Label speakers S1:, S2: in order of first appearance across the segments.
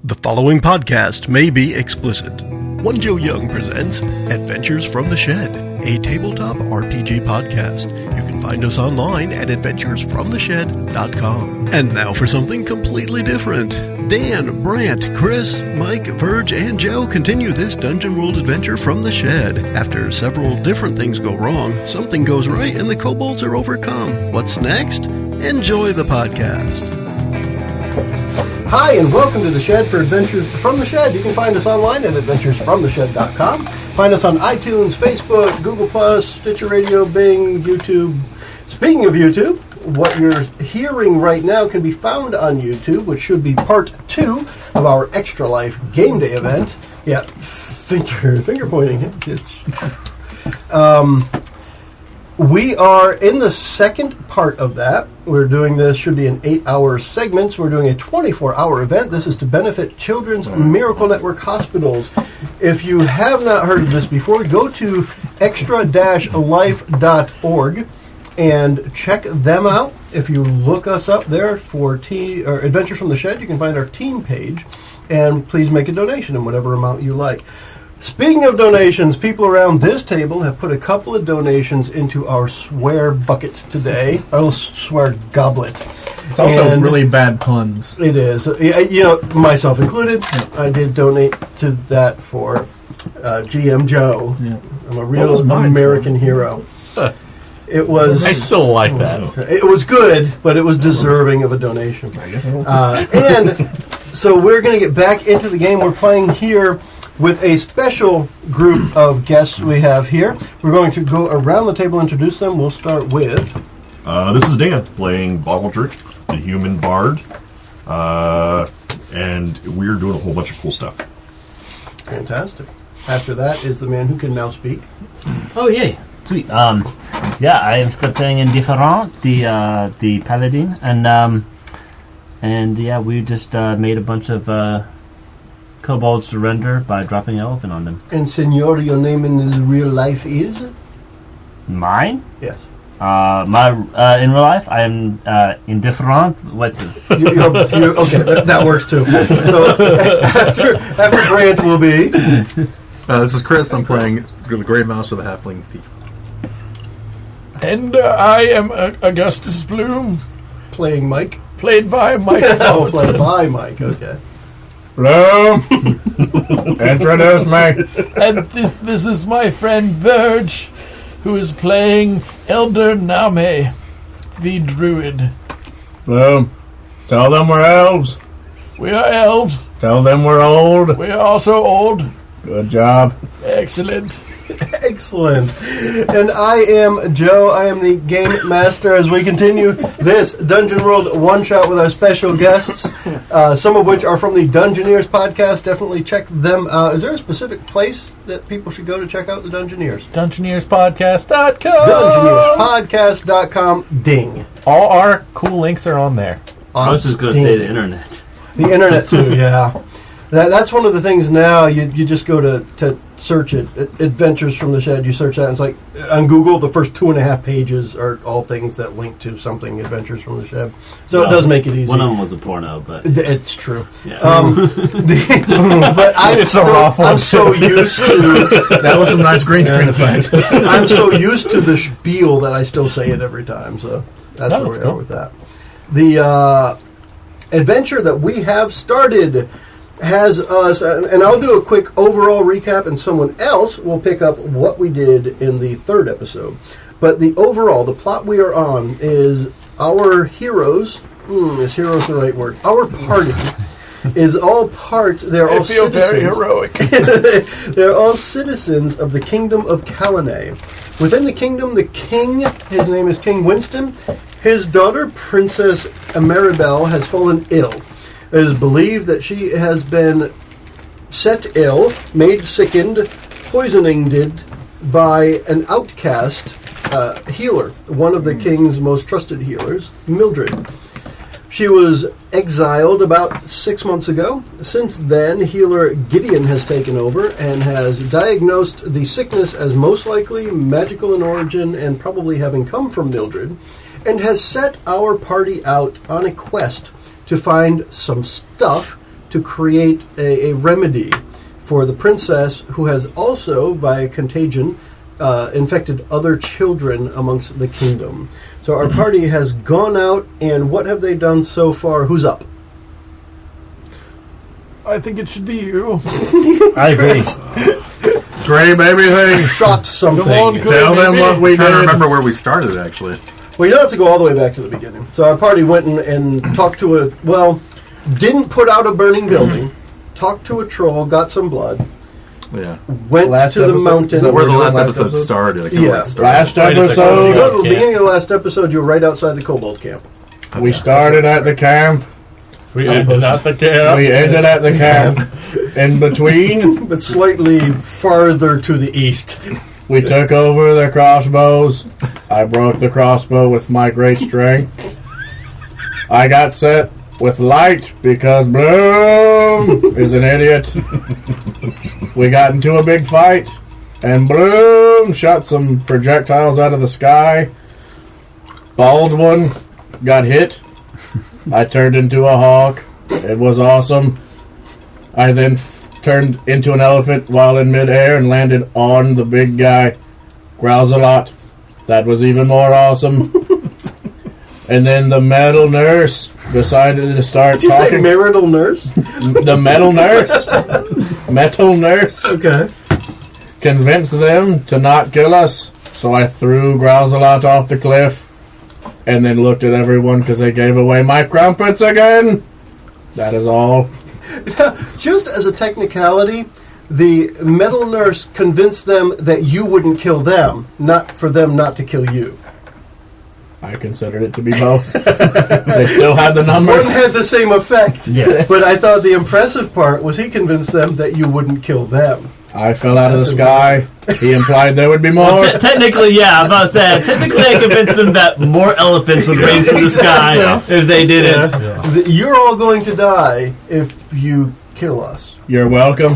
S1: The following podcast may be explicit. One Joe Young presents Adventures from the Shed, a tabletop RPG podcast. You can find us online at adventuresfromtheshed.com. And now for something completely different. Dan, Brandt, Chris, Mike, Verge, and Joe continue this Dungeon World adventure from the Shed. After several different things go wrong, something goes right and the kobolds are overcome. What's next? Enjoy the podcast.
S2: Hi, and welcome to The Shed for Adventures from the Shed. You can find us online at adventuresfromtheshed.com. Find us on iTunes, Facebook, Google+, Stitcher Radio, Bing, YouTube. Speaking of YouTube, what you're hearing right now can be found on YouTube, which should be part 2 of our Extra Life Game Day event. Yeah, finger pointing. We are in the second part of that. We're doing this, should be in 8-hour segments. We're doing a 24-hour event. This is to benefit Children's Miracle Network hospitals. If you have not heard of this before, go to extra-life.org and check them out. If you look us up there for Adventures from the Shed, you can find our team page. And please make a donation in whatever amount you like. Speaking of donations, people around this table have put a couple of donations into our swear bucket today. Our swear goblet.
S3: It's also really bad puns.
S2: It is. You know, myself included. I did donate to that for GM Joe. Yeah. I'm a real American hero. It was.
S4: I still like that.
S2: It was good, but it was deserving of a donation. And so we're going to get back into the game. We're playing here with a special group of guests we have here. We're going to go around the table and introduce them. We'll start with...
S5: this is Dan, playing Baldric, the human bard. And we're doing a whole bunch of cool stuff.
S2: Fantastic. After that is the man who can now speak.
S4: Oh, yay. Sweet. Yeah, I am still playing Indifferent, the paladin. And yeah, we just made a bunch of... kobolds surrender by dropping an elephant on them.
S2: And Senor, your name in real life is?
S4: Mine?
S2: Yes.
S4: In real life, I am indifferent. What's it?
S2: You're, okay, that works too. So after Brandt will be...
S3: this is Chris. I'm playing the Grey Mouse with the Halfling Thief.
S6: And I am Augustus Bloom.
S2: Playing Mike?
S6: Played by Mike.
S2: Oh, played by Mike, okay.
S6: Hello. Introduce me. And this is my friend Verge, who is playing Elder Name, the druid.
S7: Hello. Tell them we're elves.
S6: We are elves.
S7: Tell them we're old.
S6: We are also old.
S7: Good job.
S6: Excellent.
S2: Excellent. And I am Joe. I am the Game Master as we continue this Dungeon World one-shot with our special guests, some of which are from the Dungeoneers podcast. Definitely check them out. Is there a specific place that people should go to check out the Dungeoneers?
S6: Dungeoneerspodcast.com.
S2: Dungeoneerspodcast.com. Ding.
S6: All our cool links are on there.
S4: I was just going to say the internet.
S2: The internet, too, yeah. That's one of the things now. You just go to search it, Adventures from the Shed. You search that, and it's like on Google, the first 2.5 pages are all things that link to something Adventures from the Shed. So it does make it easy.
S4: One of them was a porno, but
S2: it's true.
S4: Yeah.
S2: But I'm so used to
S3: that was some nice green screen effects.
S2: I'm so used to the spiel that I still say it every time. So that's where we are with that. The adventure that we have started has us, and I'll do a quick overall recap, and someone else will pick up what we did in the third episode. But the plot we are on is our heroes. Is heroes the right word? Our party is all they're all citizens.
S6: Very heroic.
S2: They're all citizens of the Kingdom of Kalane. Within the kingdom, the king, his name is King Winston, his daughter, Princess Maribel, has fallen ill. It is believed that she has been set ill, made sickened, poisoned by an outcast healer, one of the king's most trusted healers, Mildred. She was exiled about 6 months ago. Since then, healer Gideon has taken over and has diagnosed the sickness as most likely magical in origin and probably having come from Mildred, and has set our party out on a quest to find some stuff to create a remedy for the princess who has also, by contagion, infected other children amongst the kingdom. So our party has gone out, and what have they done so far? Who's up?
S6: I think it should be you.
S4: I agree.
S7: Gray baby thing.
S2: Shot something.
S6: Come on,
S7: Tell them what we
S3: I'm trying to
S7: did.
S3: remember where we started, actually.
S2: Well, you don't have to go all the way back to the beginning. So our party went and talked to didn't put out a burning building, talked to a troll, got some blood,
S3: Yeah.
S2: went
S7: Last
S2: to the
S7: episode?
S2: mountain.
S7: Is that
S3: Where
S7: we're
S3: the
S7: doing
S3: last
S7: last
S3: episode
S7: episode?
S3: started. I can't remember
S2: Yeah.
S3: where it started.
S7: Last
S6: Right at the
S2: If you
S7: episode,
S2: go to the
S6: Okay.
S2: beginning of the last episode, you're right outside the kobold camp.
S7: we started at the camp.
S6: We ended at the camp.
S7: We ended at the camp. In between,
S2: But slightly farther to the east.
S7: we took over the crossbows. I broke the crossbow with my great strength. I got set with light because Bloom is an idiot. We got into a big fight, and Bloom shot some projectiles out of the sky. Bald one got hit. I turned into a hawk. It was awesome. I then turned into an elephant while in midair and landed on the big guy. Growls a lot. That was even more awesome. And then the metal nurse decided to start
S2: Did you say
S7: talking.
S2: marital nurse?
S7: The metal nurse. Metal nurse
S2: Okay.
S7: convinced them to not kill us. So I threw Growls-a-lot off the cliff and then looked at everyone because they gave away my crumpets again. That is all.
S2: Just as a technicality, the metal nurse convinced them that you wouldn't kill them, not for them not to kill you.
S7: I considered it to be both. They still had the
S2: One
S7: numbers.
S2: had the same effect.
S4: Yes.
S2: But I thought the impressive part was he convinced them that you wouldn't kill them.
S7: I fell out of the
S2: That's
S7: sky. He implied there would be more.
S4: Technically, yeah, I'm about to say, technically I convinced them that more elephants would rain from the sky if they did it.
S2: That you're all going to die if you kill us.
S7: You're welcome.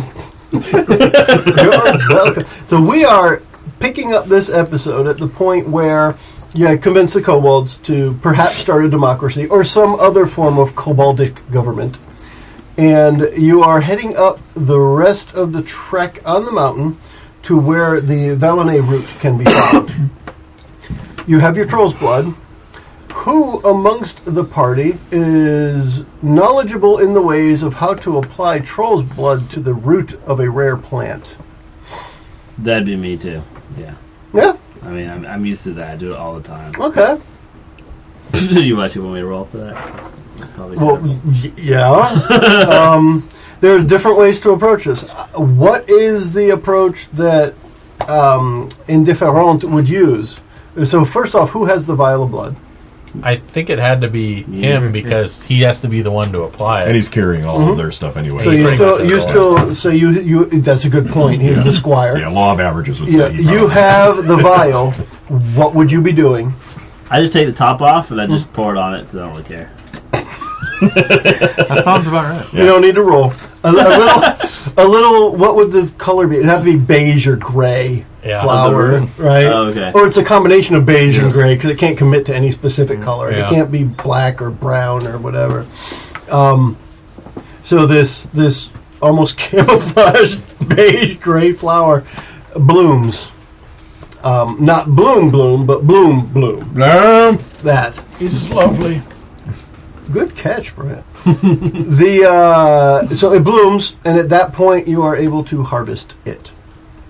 S2: You're welcome. So we are picking up this episode at the point where you convince the kobolds to perhaps start a democracy or some other form of koboldic government. And you are heading up the rest of the trek on the mountain to where the Valonay route can be found. You have your troll's blood. Who amongst the party is knowledgeable in the ways of how to apply troll's blood to the root of a rare plant?
S4: That'd be me too. Yeah.
S2: Yeah?
S4: I mean, I'm used to that. I do it all the time.
S2: Okay.
S4: You actually want me to roll for that? Probably
S2: Well,
S4: terrible.
S2: yeah. There's different ways to approach this. What is the approach that Indifferent would use? So first off, who has the vial of blood?
S6: I think it had to be him because he has to be the one to apply it.
S5: And he's carrying all of their stuff anyway.
S2: So
S6: He's
S2: you
S6: pretty
S2: still,
S6: much
S2: you
S6: as
S2: still, so you. That's a good point. He's the squire.
S5: Yeah, law of averages would
S2: Yeah,
S5: say. he
S2: you
S5: probably
S2: have the vial. What would you be doing?
S4: I just take the top off and I just pour it on it because I don't really care.
S3: That sounds about right.
S2: You don't need to roll. A little. What would the color be? It'd have to be beige or gray flour, right?
S4: Oh, okay.
S2: Or it's a combination of beige and
S3: Yes.
S2: gray because it can't commit to any specific color. It
S6: Yeah.
S2: can't be black or brown or whatever. So this almost camouflaged beige gray flower blooms. Not bloom, but bloom.
S7: Bloom.
S2: That.
S6: He's lovely.
S2: Good catch, Brent. So it blooms, and at that point you are able to harvest it.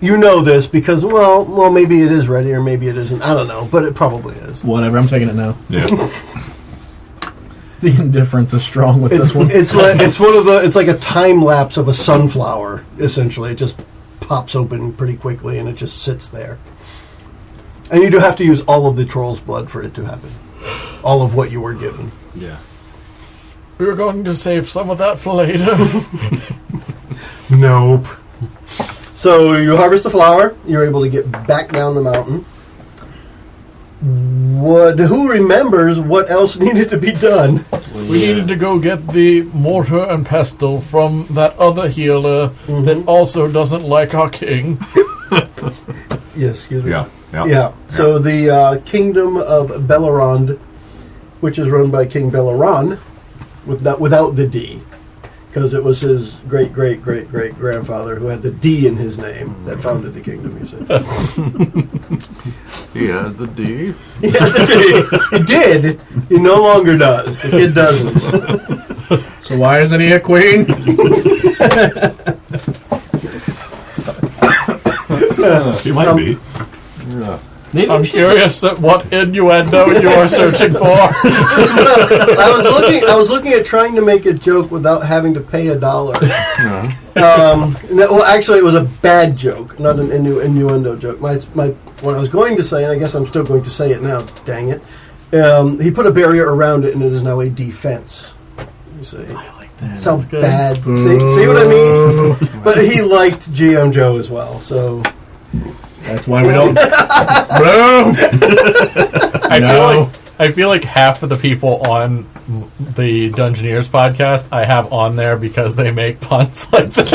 S2: You know this because, well, maybe it is ready or maybe it isn't. I don't know, but it probably is.
S7: Whatever, I'm taking it now.
S5: Yeah.
S7: The indifference is strong with
S2: It's
S7: this one.
S2: it's like a time lapse of a sunflower. Essentially, it just pops open pretty quickly and it just sits there. And you do have to use all of the troll's blood for it to happen. All of what you were given.
S4: Yeah.
S6: We were going to save some of that for later.
S2: Nope. So you harvest the flower. You're able to get back down the mountain. Who remembers what else needed to be done?
S6: We needed to go get the mortar and pestle from that other healer that also doesn't like our king.
S2: Yes, excuse me.
S5: Yeah.
S2: Yeah. So the kingdom of Bellerond, which is run by King Belleron, without the D, because it was his great-great-great-great-grandfather who had the D in his name that founded the kingdom, you see.
S3: He had the D.
S2: He had the D. He did. He no longer does. The kid doesn't.
S7: So why isn't he a queen?
S5: He might be.
S4: Maybe
S6: I'm
S4: we should
S6: curious at what innuendo you are searching for.
S2: I was looking at trying to make a joke without having to pay $1. Well, actually, it was a bad joke, not an innuendo joke. What I was going to say, and I guess I'm still going to say it now. Dang it! He put a barrier around it, and it is now a defense. You see, I like that. Sounds bad. See what I mean? But he liked GM Joe as well, so.
S7: That's why we don't. Boom!
S6: I feel like half of the people on the Dungeoneers podcast I have on there because they make puns like that.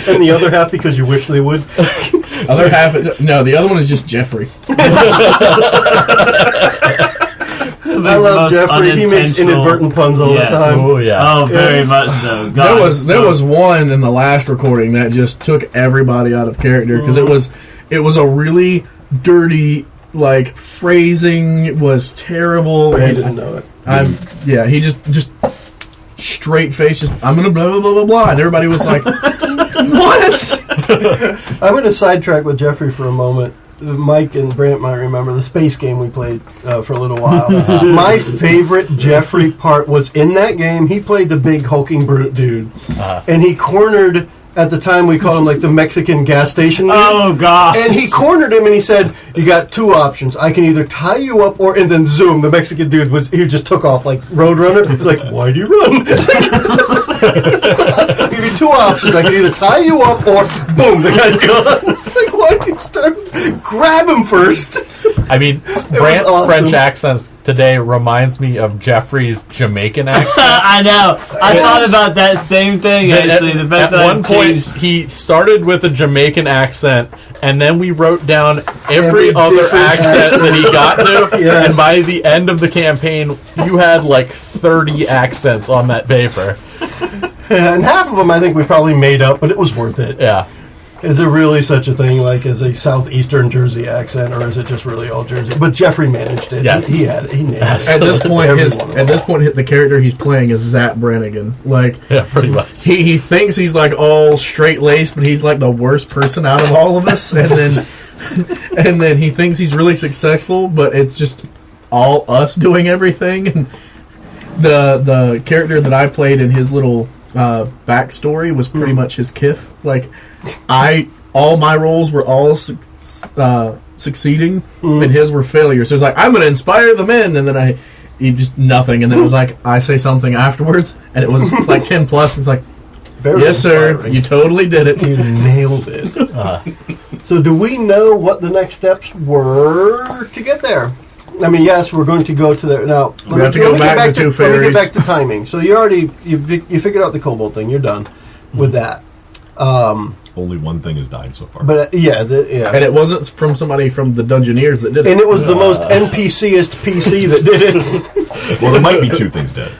S2: And the other half because you wish they would.
S7: Other half, no, the other one is just Jeffrey.
S2: I love Jeffrey. He makes inadvertent puns all the time.
S6: Oh yeah.
S4: Oh, very much so. God,
S7: There was one in the last recording that just took everybody out of character because it was a really dirty phrasing was terrible.
S2: I didn't know it.
S7: He just straight face. Just I'm gonna blah blah blah blah blah, and everybody was like, "What?"
S2: I'm going to sidetrack with Jeffrey for a moment. Mike and Brandt might remember the space game we played for a little while. My favorite Jeffrey part was in that game. He played the big hulking brute dude, and he cornered. At the time, we called him the Mexican gas station dude.
S4: Oh, God.
S2: And he cornered him, and he said, "You got two options. I can either tie you up, and then zoom." The Mexican dude he just took off like Roadrunner. He's like, "Why do you run?" I'll give you two options. I can either tie you up, or boom, the guy's gone. It's like, why do you start? Grab him first.
S6: I mean, Brandt's
S2: awesome.
S6: French accents today reminds me of Jeffrey's Jamaican accent.
S4: I know. I thought about that same thing, actually. The fact
S6: At
S4: that
S6: one
S4: I've
S6: point,
S4: changed.
S6: he started with a Jamaican accent, and then we wrote down every other
S2: different
S6: accent that he got to.
S2: Yes.
S6: And by the end of the campaign, you had 30 accents on that paper.
S2: And half of them I think we probably made up, but it was worth it.
S6: Yeah.
S2: Is there really such a thing as a southeastern Jersey accent, or is it just really all Jersey? But Jeffrey managed it.
S6: Yes.
S2: He nailed it.
S7: At this point,
S2: Every one of them.
S7: the character he's playing is Zap Brannigan.
S6: Yeah, pretty much.
S7: He thinks he's all straight laced, but he's the worst person out of all of us. And then he thinks he's really successful, but it's just all us doing everything. And the character that I played in his little backstory was pretty much his kiff. All my roles were all succeeding, and his were failures. So it's I'm going to inspire the men, and then he just nothing, and then it was I say something afterwards, and it was 10 plus. And it's
S2: Very
S7: yes, sir,
S2: inspiring.
S7: you totally did it.
S2: You nailed it. So do we know what the next steps were to get there? I mean, yes, we're going to go to there. Now,
S7: We have to go back to two
S2: Let me
S7: fairies.
S2: get back to timing. So you figured out the kobold thing. You're done with that.
S5: Only one thing has died so far.
S2: But yeah.
S7: And it wasn't from somebody from the Dungeoneers that did it.
S2: And it was the most NPC-est PC that did it.
S5: Well, there might be two things dead.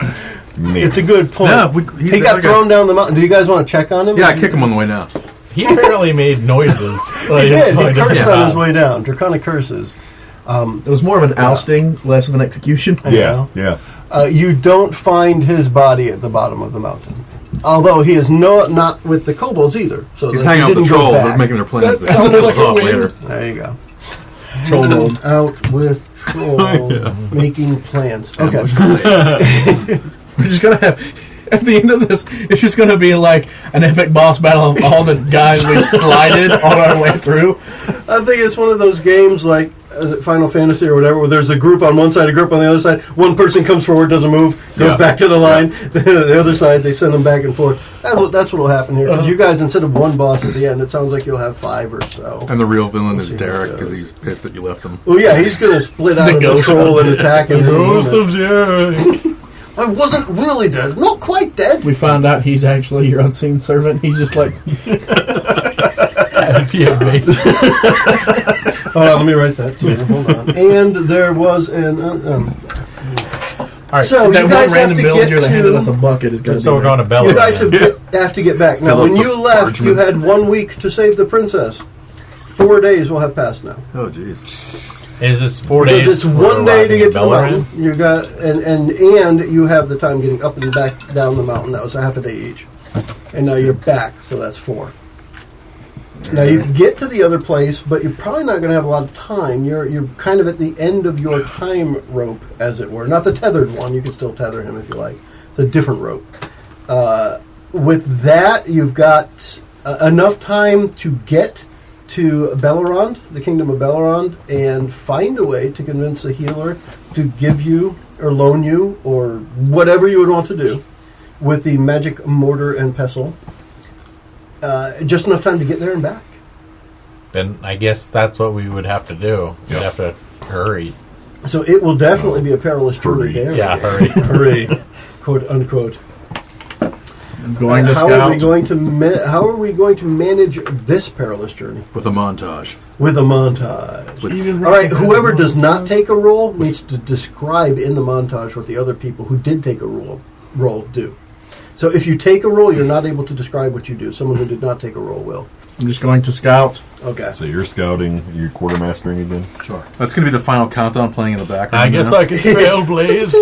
S5: Maybe.
S2: It's a good point.
S3: Yeah,
S2: he got thrown down the mountain. Do you guys want to check on him?
S3: Yeah, I kick him on the way down.
S6: He apparently made noises.
S2: He did. He cursed
S6: Yeah.
S2: on his way down. Draconic curses.
S7: It was more of an ousting, less of an execution.
S5: Yeah.
S2: You don't find his body at the bottom of the mountain. Although he is not with the kobolds either. So
S3: He's
S2: he
S3: hanging out with
S2: didn't
S3: the
S2: go
S3: troll.
S2: back.
S3: They're making their plans.
S6: That sounds like a
S3: off
S6: win.
S3: later.
S2: There you go.
S7: Troll rolled.
S2: Out with troll making plans. Okay.
S7: We're just going to have... At the end of this, it's just going to be an epic boss battle of all the guys we slided on our way through.
S2: I think it's one of those games is it Final Fantasy or whatever, where there's a group on one side, a group on the other side. One person comes forward, doesn't move, goes back to the line. The other side, they send them back and forth. That's what will happen here. Because you guys, instead of one boss at the end, it sounds like you'll have 5 or so.
S3: And the real villain is
S2: see how
S3: Derek
S2: it
S3: because
S2: goes.
S3: he's pissed that you left him.
S2: Well, yeah, he's going to split out
S7: The
S2: of the
S7: ghost
S2: troll
S7: of
S2: and attack him.
S6: Jerry.
S2: I wasn't really dead. Not quite dead.
S7: We found out he's actually your unseen servant. He's just
S6: That'd be amazing.
S2: Let me write that too. Hold on. And there was an...
S4: right.
S2: So
S7: that
S2: you
S7: one
S2: guys have
S7: random
S2: to
S7: villager
S2: get
S7: that handed us
S2: to.
S7: a bucket is going to
S4: So we're going to Bella.
S2: You guys have to get back. Now,
S3: Fill up
S2: when
S3: the
S2: you left, you
S3: parchment.
S2: had 1 week to save the princess. 4 days will have passed now.
S3: Oh, jeez.
S4: Is this 4
S2: Because
S4: days?
S2: it's
S4: for
S2: 1 day to
S4: arriving
S2: get
S4: in
S2: to the
S4: Bellerin?
S2: mountain. You got and you have the time getting up and back down the mountain. That was a half a day each. And now you're back, so that's 4. Now you can get to the other place, but you're probably not going to have a lot of time. You're kind of at the end of your time rope, as it were. Not the tethered one. You can still tether him if you like. It's a different rope. With that, you've got enough time to get to Bellerond, the kingdom of Bellerond, and find a way to convince a healer to give you or loan you or whatever you would want to do with the magic mortar and pestle. Just enough time to get there and back.
S4: Then I guess that's what we would have to do. We'd have to hurry.
S2: So it will definitely be a perilous journey
S5: Hurry.
S2: there.
S4: Yeah, hurry.
S2: Hurry, quote unquote.
S7: I'm going to
S2: How
S7: scout.
S2: are we going to how are we going to manage this perilous journey?
S3: With a montage.
S2: With a montage.
S3: Which,
S2: All right, whoever does not take a roll needs to describe in the montage what the other people who did take a roll do. So if you take a roll, you're not able to describe what you do. Someone who did not take a roll will.
S7: I'm just going to scout.
S2: Okay.
S5: So you're scouting, you're quartermastering again?
S3: sure. That's going to be the final countdown playing in the background.
S6: I guess
S3: now.
S6: I can trailblaze.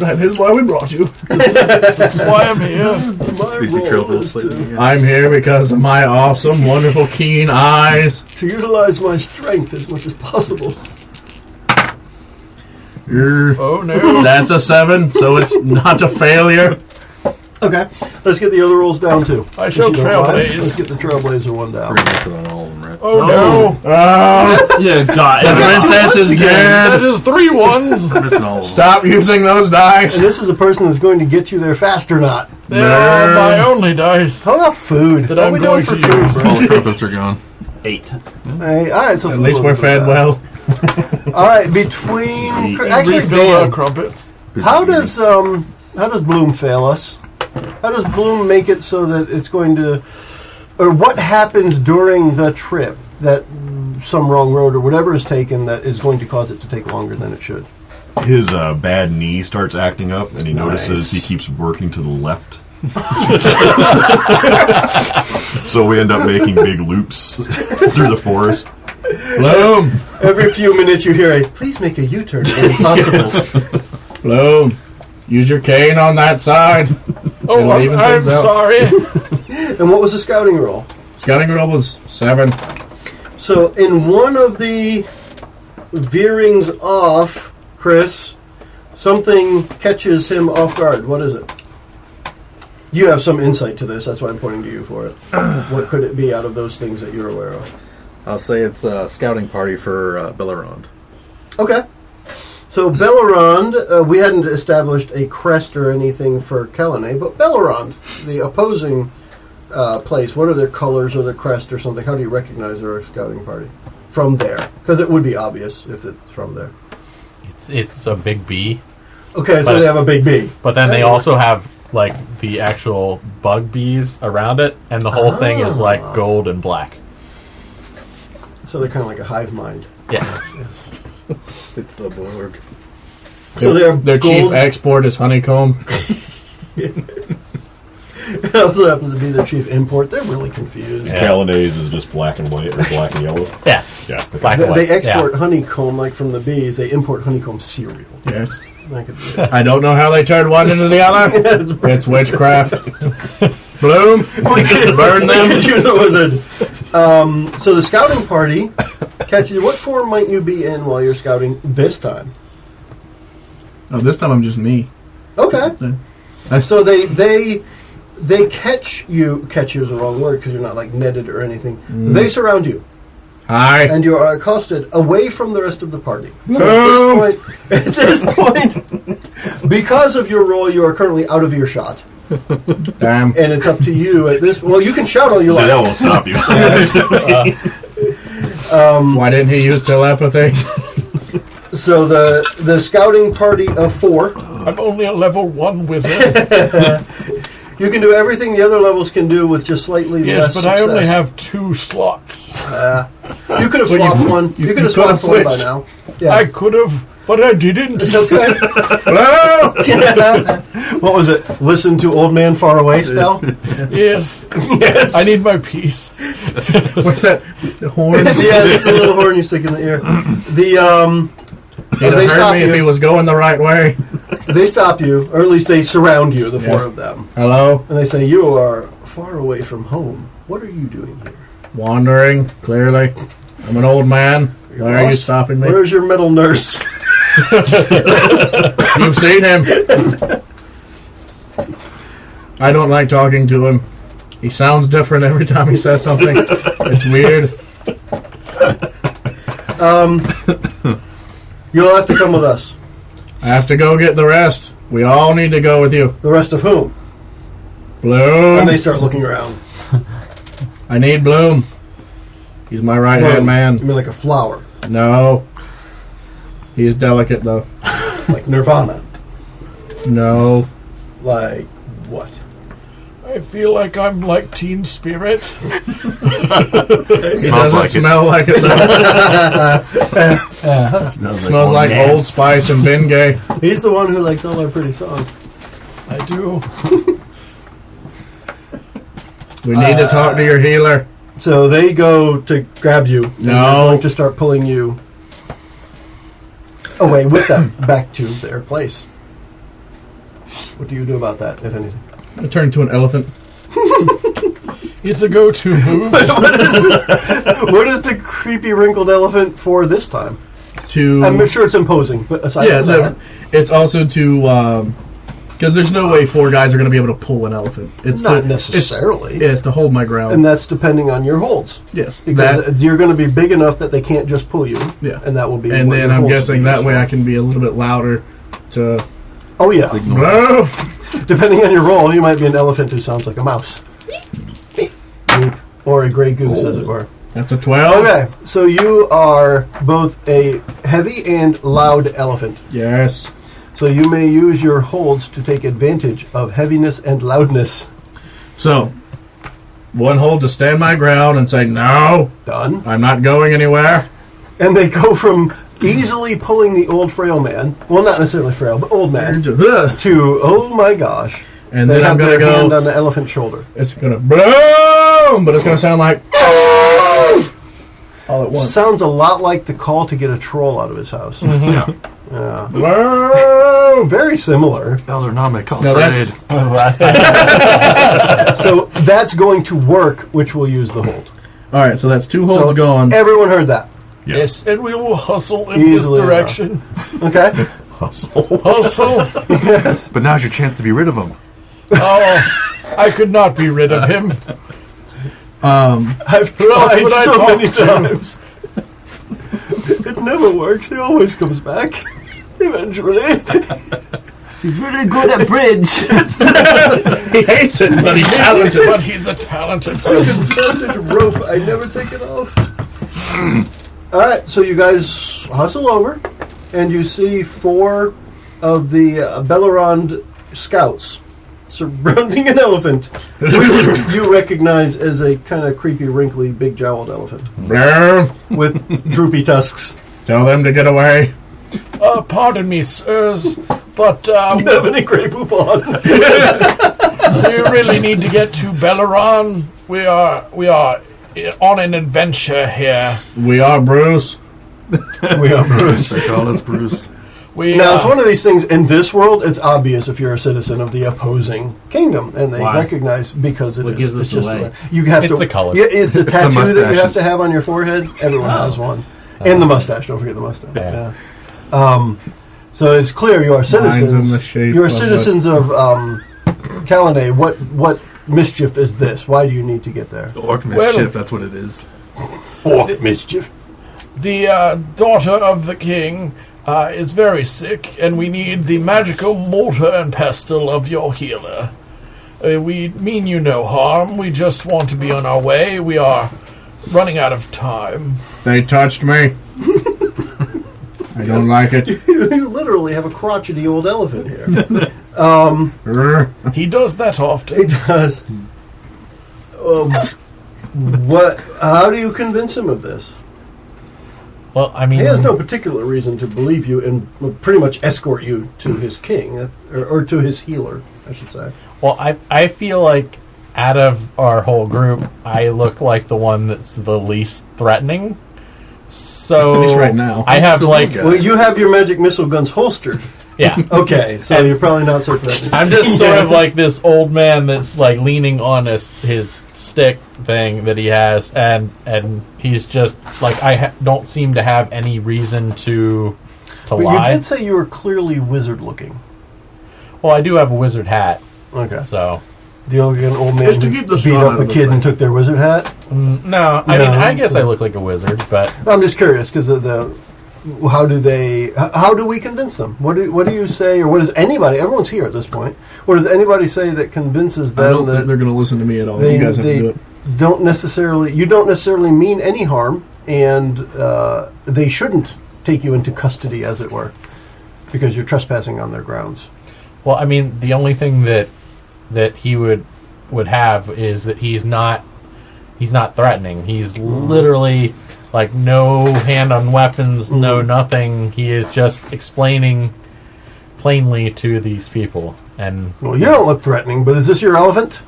S7: That is why we brought you.
S6: This is why I'm here.
S2: My
S3: Easy
S2: roll
S3: trail
S2: is
S3: build
S2: to,
S7: I'm here because of my awesome, wonderful, keen eyes.
S2: to utilize my strength as much as possible.
S6: Oh no.
S7: That's a 7, so it's not a failure.
S2: Okay, let's get the other rolls down too.
S6: I shall
S2: If you don't mind,
S6: trailblaze.
S2: Let's get the trailblazer one down.
S3: Pretty much on all of them, right?
S6: Oh no.
S4: Yeah, God.
S7: The princess is
S6: That
S7: dead.
S6: is 3 ones.
S3: We're missing all of them.
S7: Stop using those
S2: And
S7: dice.
S2: this is a person that's going to get you there fast or not.
S6: They are my only dice.
S2: How about food?
S6: That
S2: What
S6: I'm
S2: we doing
S6: going
S2: for
S6: to
S2: food,
S6: use.
S2: bro?
S3: All the crumpets are gone.
S4: 8.
S2: Hey, all right, so
S7: At
S2: food
S7: least we're
S2: wasn't
S7: fed
S2: bad.
S7: well.
S2: All right, between actually,
S6: Refill our
S2: Dan,
S6: crumpets.
S2: how does Bloom fail us? How does Bloom make it so that it's going to, or what happens during the trip that some wrong road or whatever is taken that is going to cause it to take longer than it should?
S5: His bad knee starts acting up, and he
S2: Nice.
S5: notices he keeps working to the left. So we end up making big loops through the forest.
S7: Bloom.
S2: Every few minutes you hear a, please make a U-turn when possible.
S7: Bloom. Use your cane on that side.
S6: Oh,
S7: It'll even
S6: I'm
S7: things out.
S6: sorry.
S2: And what was the scouting roll?
S7: Scouting roll was 7.
S2: So in one of the veerings off, Chris, something catches him off guard. What is it? You have some insight to this. That's why I'm pointing to you for it. What could it be out of those things that you're aware of?
S3: I'll say it's a scouting party for Bellerond.
S2: Okay. So Bellerond, we hadn't established a crest or anything for Kelene, but Bellerond, the opposing place, what are their colors or their crest or something? How do you recognize they're a scouting party? From there. Because it would be obvious if it's from there.
S4: It's a big B.
S2: Okay, so
S4: But-
S2: they have a big B.
S4: But then they also have like the actual bug bees around it, and the whole thing is like gold and black.
S2: So they're kind of like a hive mind.
S4: Yeah.
S3: It's the Borg.
S2: So they're
S7: Their chief
S2: gold.
S7: export is honeycomb.
S2: It also happens to be their chief import. They're really confused.
S4: Yeah.
S5: Calanese is just black and white, or black and yellow.
S4: Yes.
S5: Yeah.
S4: Black and white.
S2: They export
S4: Yeah.
S2: honeycomb like from the bees. They import honeycomb cereal.
S7: Yes.
S2: That could be it.
S7: I don't know how they turned one into the other. It's witchcraft. Bloom. Burn
S2: We
S7: them.
S2: could use a wizard. So the scouting party catches you. What form might you be in while you're scouting this time?
S7: Oh, this time I'm just me.
S2: Okay.
S7: Yeah.
S2: So they catch you. Catch you is the wrong word because you're not like netted or anything. They surround you,
S7: Hi.
S2: and you are accosted away from the rest of the party. So
S7: Boom.
S2: at this point, because of your role, you are currently out of earshot,
S7: Damn.
S2: and it's up to you at this. Well, you can shout all you
S5: So
S2: like.
S5: that won't stop you.
S7: Why didn't he use telepathy?
S2: So the scouting party of 4.
S6: I'm only a level 1 wizard.
S2: You can do everything the other levels can do with just slightly
S6: Yes,
S2: less
S6: but I only
S2: success.
S6: have 2 slots.
S2: You could have
S7: Well,
S2: swapped one. You could have
S7: could have
S2: swapped one by
S7: switched.
S2: now. Yeah.
S6: I could have, But I didn't.
S2: Okay.
S7: Hello?
S2: What was it? Listen to Old Man Far Away spell?
S6: Yes.
S2: Yes.
S6: I need my piece.
S7: What's that? The horn?
S2: Yeah, it's the little horn you stick in the ear.
S7: He'd have
S2: they
S7: heard
S2: stop
S7: me if he
S2: you.
S7: was going the right way.
S2: They stop you, or at least they surround you, the four of them.
S7: Hello?
S2: And they say, you are far away from home. What are you doing here?
S7: Wandering, clearly. I'm an old man. Why are you
S2: Lost?
S7: stopping me?
S2: Where's your metal nurse?
S7: You've seen him. I don't like talking to him. He sounds different every time he says something. It's weird.
S2: You'll have to come with us.
S7: I have to go get the rest. We all need to go with you.
S2: The rest of whom?
S7: Bloom.
S2: And they start looking around.
S7: I need Bloom. He's my right-hand
S2: You
S7: man.
S2: mean like a flower?
S7: No. He's delicate, though.
S2: Like Nirvana?
S7: No.
S2: Like what?
S6: I feel like I'm like Teen Spirit.
S7: He doesn't
S5: like it.
S7: smell like it, though. Smells like Old Spice and Bengay.
S2: He's the one who likes all our pretty songs.
S6: I do.
S7: We need to talk to your healer.
S2: So they go to grab you. And
S7: No.
S2: they're going to start pulling you away with them back to their place. What do you do about that, if anything?
S7: I turned to an elephant.
S6: It's a go-to move.
S2: What is the creepy wrinkled elephant for this time?
S7: To
S2: I'm sure it's imposing, but aside
S7: yeah,
S2: from
S7: so
S2: that,
S7: it's also to because there's no way 4 guys are going to be able to pull an elephant. It's
S2: not
S7: to,
S2: necessarily.
S7: It's to hold my ground.
S2: And that's depending on your holds.
S7: Yes,
S2: Because
S7: that,
S2: you're going to be big enough that they can't just pull you.
S7: Yeah.
S2: And that will be
S7: and
S2: what
S7: then
S2: your
S7: I'm
S2: holds
S7: guessing
S2: will be
S7: that way I
S2: used
S7: can be a little bit louder to.
S2: for. Oh, yeah.
S7: Blow.
S2: Depending on your role, you might be an elephant who sounds like a mouse. Beep. Or a gray goose, as it were.
S7: That's a 12.
S2: Okay, so you are both a heavy and loud elephant.
S7: Yes.
S2: So you may use your holds to take advantage of heaviness and loudness.
S7: So, one hold to stand my ground and say, no,
S2: Done.
S7: I'm not going anywhere.
S2: And they go from easily pulling the old frail man, well, not necessarily frail, but old man,
S7: And
S2: to, oh my gosh,
S7: then
S2: they
S7: I'm
S2: have
S7: going to
S2: their hand
S7: go,
S2: on the elephant's shoulder.
S7: it's going to bloom, but it's going to sound like all at once.
S2: Sounds a lot like the call to get a troll out of his house.
S5: Yeah.
S2: Yeah.
S7: Bloom.
S2: Very similar.
S3: Bowser not my call
S7: No,
S3: for
S7: that's-
S3: aid.
S4: Last time.
S2: So that's going to work, which will use the hold.
S7: All right, so that's 2 holds
S2: So
S7: gone.
S2: everyone heard that.
S5: Yes.
S6: And we will hustle in
S2: Easily
S6: this direction.
S2: Okay?
S5: Hustle.
S6: Hustle.
S3: But now's your chance to be rid of him.
S6: Oh, I could not be rid of him.
S2: I've
S6: Who else
S2: tried
S6: would I
S2: so
S6: talk
S2: many
S6: to?
S2: times. It never works. He always comes back. Eventually.
S4: He's really good at bridge.
S7: He hates it, but he's talented.
S6: But he's a talented
S2: It's like
S6: person.
S2: a velvet rope. I never take it off. Alright, so you guys hustle over, and you see 4 of the Bellerond scouts surrounding an elephant, which you recognize as a kind of creepy, wrinkly, big-jowled elephant
S7: Bloom.
S2: with droopy tusks.
S7: Tell them to get away.
S6: Pardon me, sirs, but
S2: You have any gray poop on?
S6: we really need to get to Belleron. We are on an adventure here.
S7: We are Bruce.
S2: We are Bruce.
S3: They call us Bruce.
S6: We
S2: Now, it's one of these things, in this world, it's obvious if you're a citizen of the opposing kingdom, and they
S4: Why?
S2: recognize because it
S4: What
S2: is.
S4: gives
S2: It's
S4: us
S2: just
S4: away?
S2: a way. You have
S8: It's
S2: to.
S8: the color.
S2: Yeah, it's the tattoo that you have
S3: mustaches.
S2: to have on your forehead. Everyone has one. And the mustache. Don't forget the mustache.
S8: Yeah.
S2: Yeah. So it's clear you are citizens.
S7: in the shape
S2: you are
S7: of
S2: citizens of Calanay. What mischief is this? Why do you need to get there?
S3: Orc
S6: Well-
S3: mischief, that's what it is.
S2: Orc mischief.
S6: The daughter of the king is very sick, and we need the magical mortar and pestle of your healer. We mean you no harm. We just want to be on our way. We are running out of time.
S7: They touched me. I don't like it.
S2: You literally have a crotchety old elephant here.
S7: Grr.
S6: He does that often.
S2: It does. What? How do you convince him of this?
S4: Well, I mean,
S2: He has no particular reason to believe you and will pretty much escort you to his king, or to his healer, I should say.
S8: Well, I feel like out of our whole group, I look like the one that's the least threatening. So
S7: At least right now.
S8: I have like,
S2: Well, you have your magic missile guns holstered.
S8: yeah.
S2: Okay, so
S8: And-
S2: you're probably not so threatening.
S8: I'm just sort of like this old man that's like leaning on his stick thing that he has, and he's just like don't seem to have any reason to
S2: But
S8: lie.
S2: you did say you were clearly wizard-looking.
S8: Well, I do have a wizard hat,
S2: Okay.
S8: so
S2: The old man
S3: Just to
S2: who
S3: keep the
S2: beat
S3: sun
S2: up
S3: out
S2: a
S3: of the
S2: kid
S3: thing.
S2: and took their wizard hat?
S8: no. I mean, I guess I look like a wizard, but
S2: I'm just curious because how do we convince them? What do you say, or what does anybody? Everyone's here at this point. What does anybody say that convinces
S7: I
S2: them
S7: don't think
S2: that
S7: they're going to listen to me at all.
S2: they,
S7: You guys have to do it.
S2: you don't necessarily mean any harm, and they shouldn't take you into custody, as it were, because you're trespassing on their grounds.
S8: well, I mean, the only thing that he would have is that he's not threatening. He's literally like no hand on weapons, no nothing. He is just explaining plainly to these people. And
S2: Well, you don't look threatening, but is this your elephant?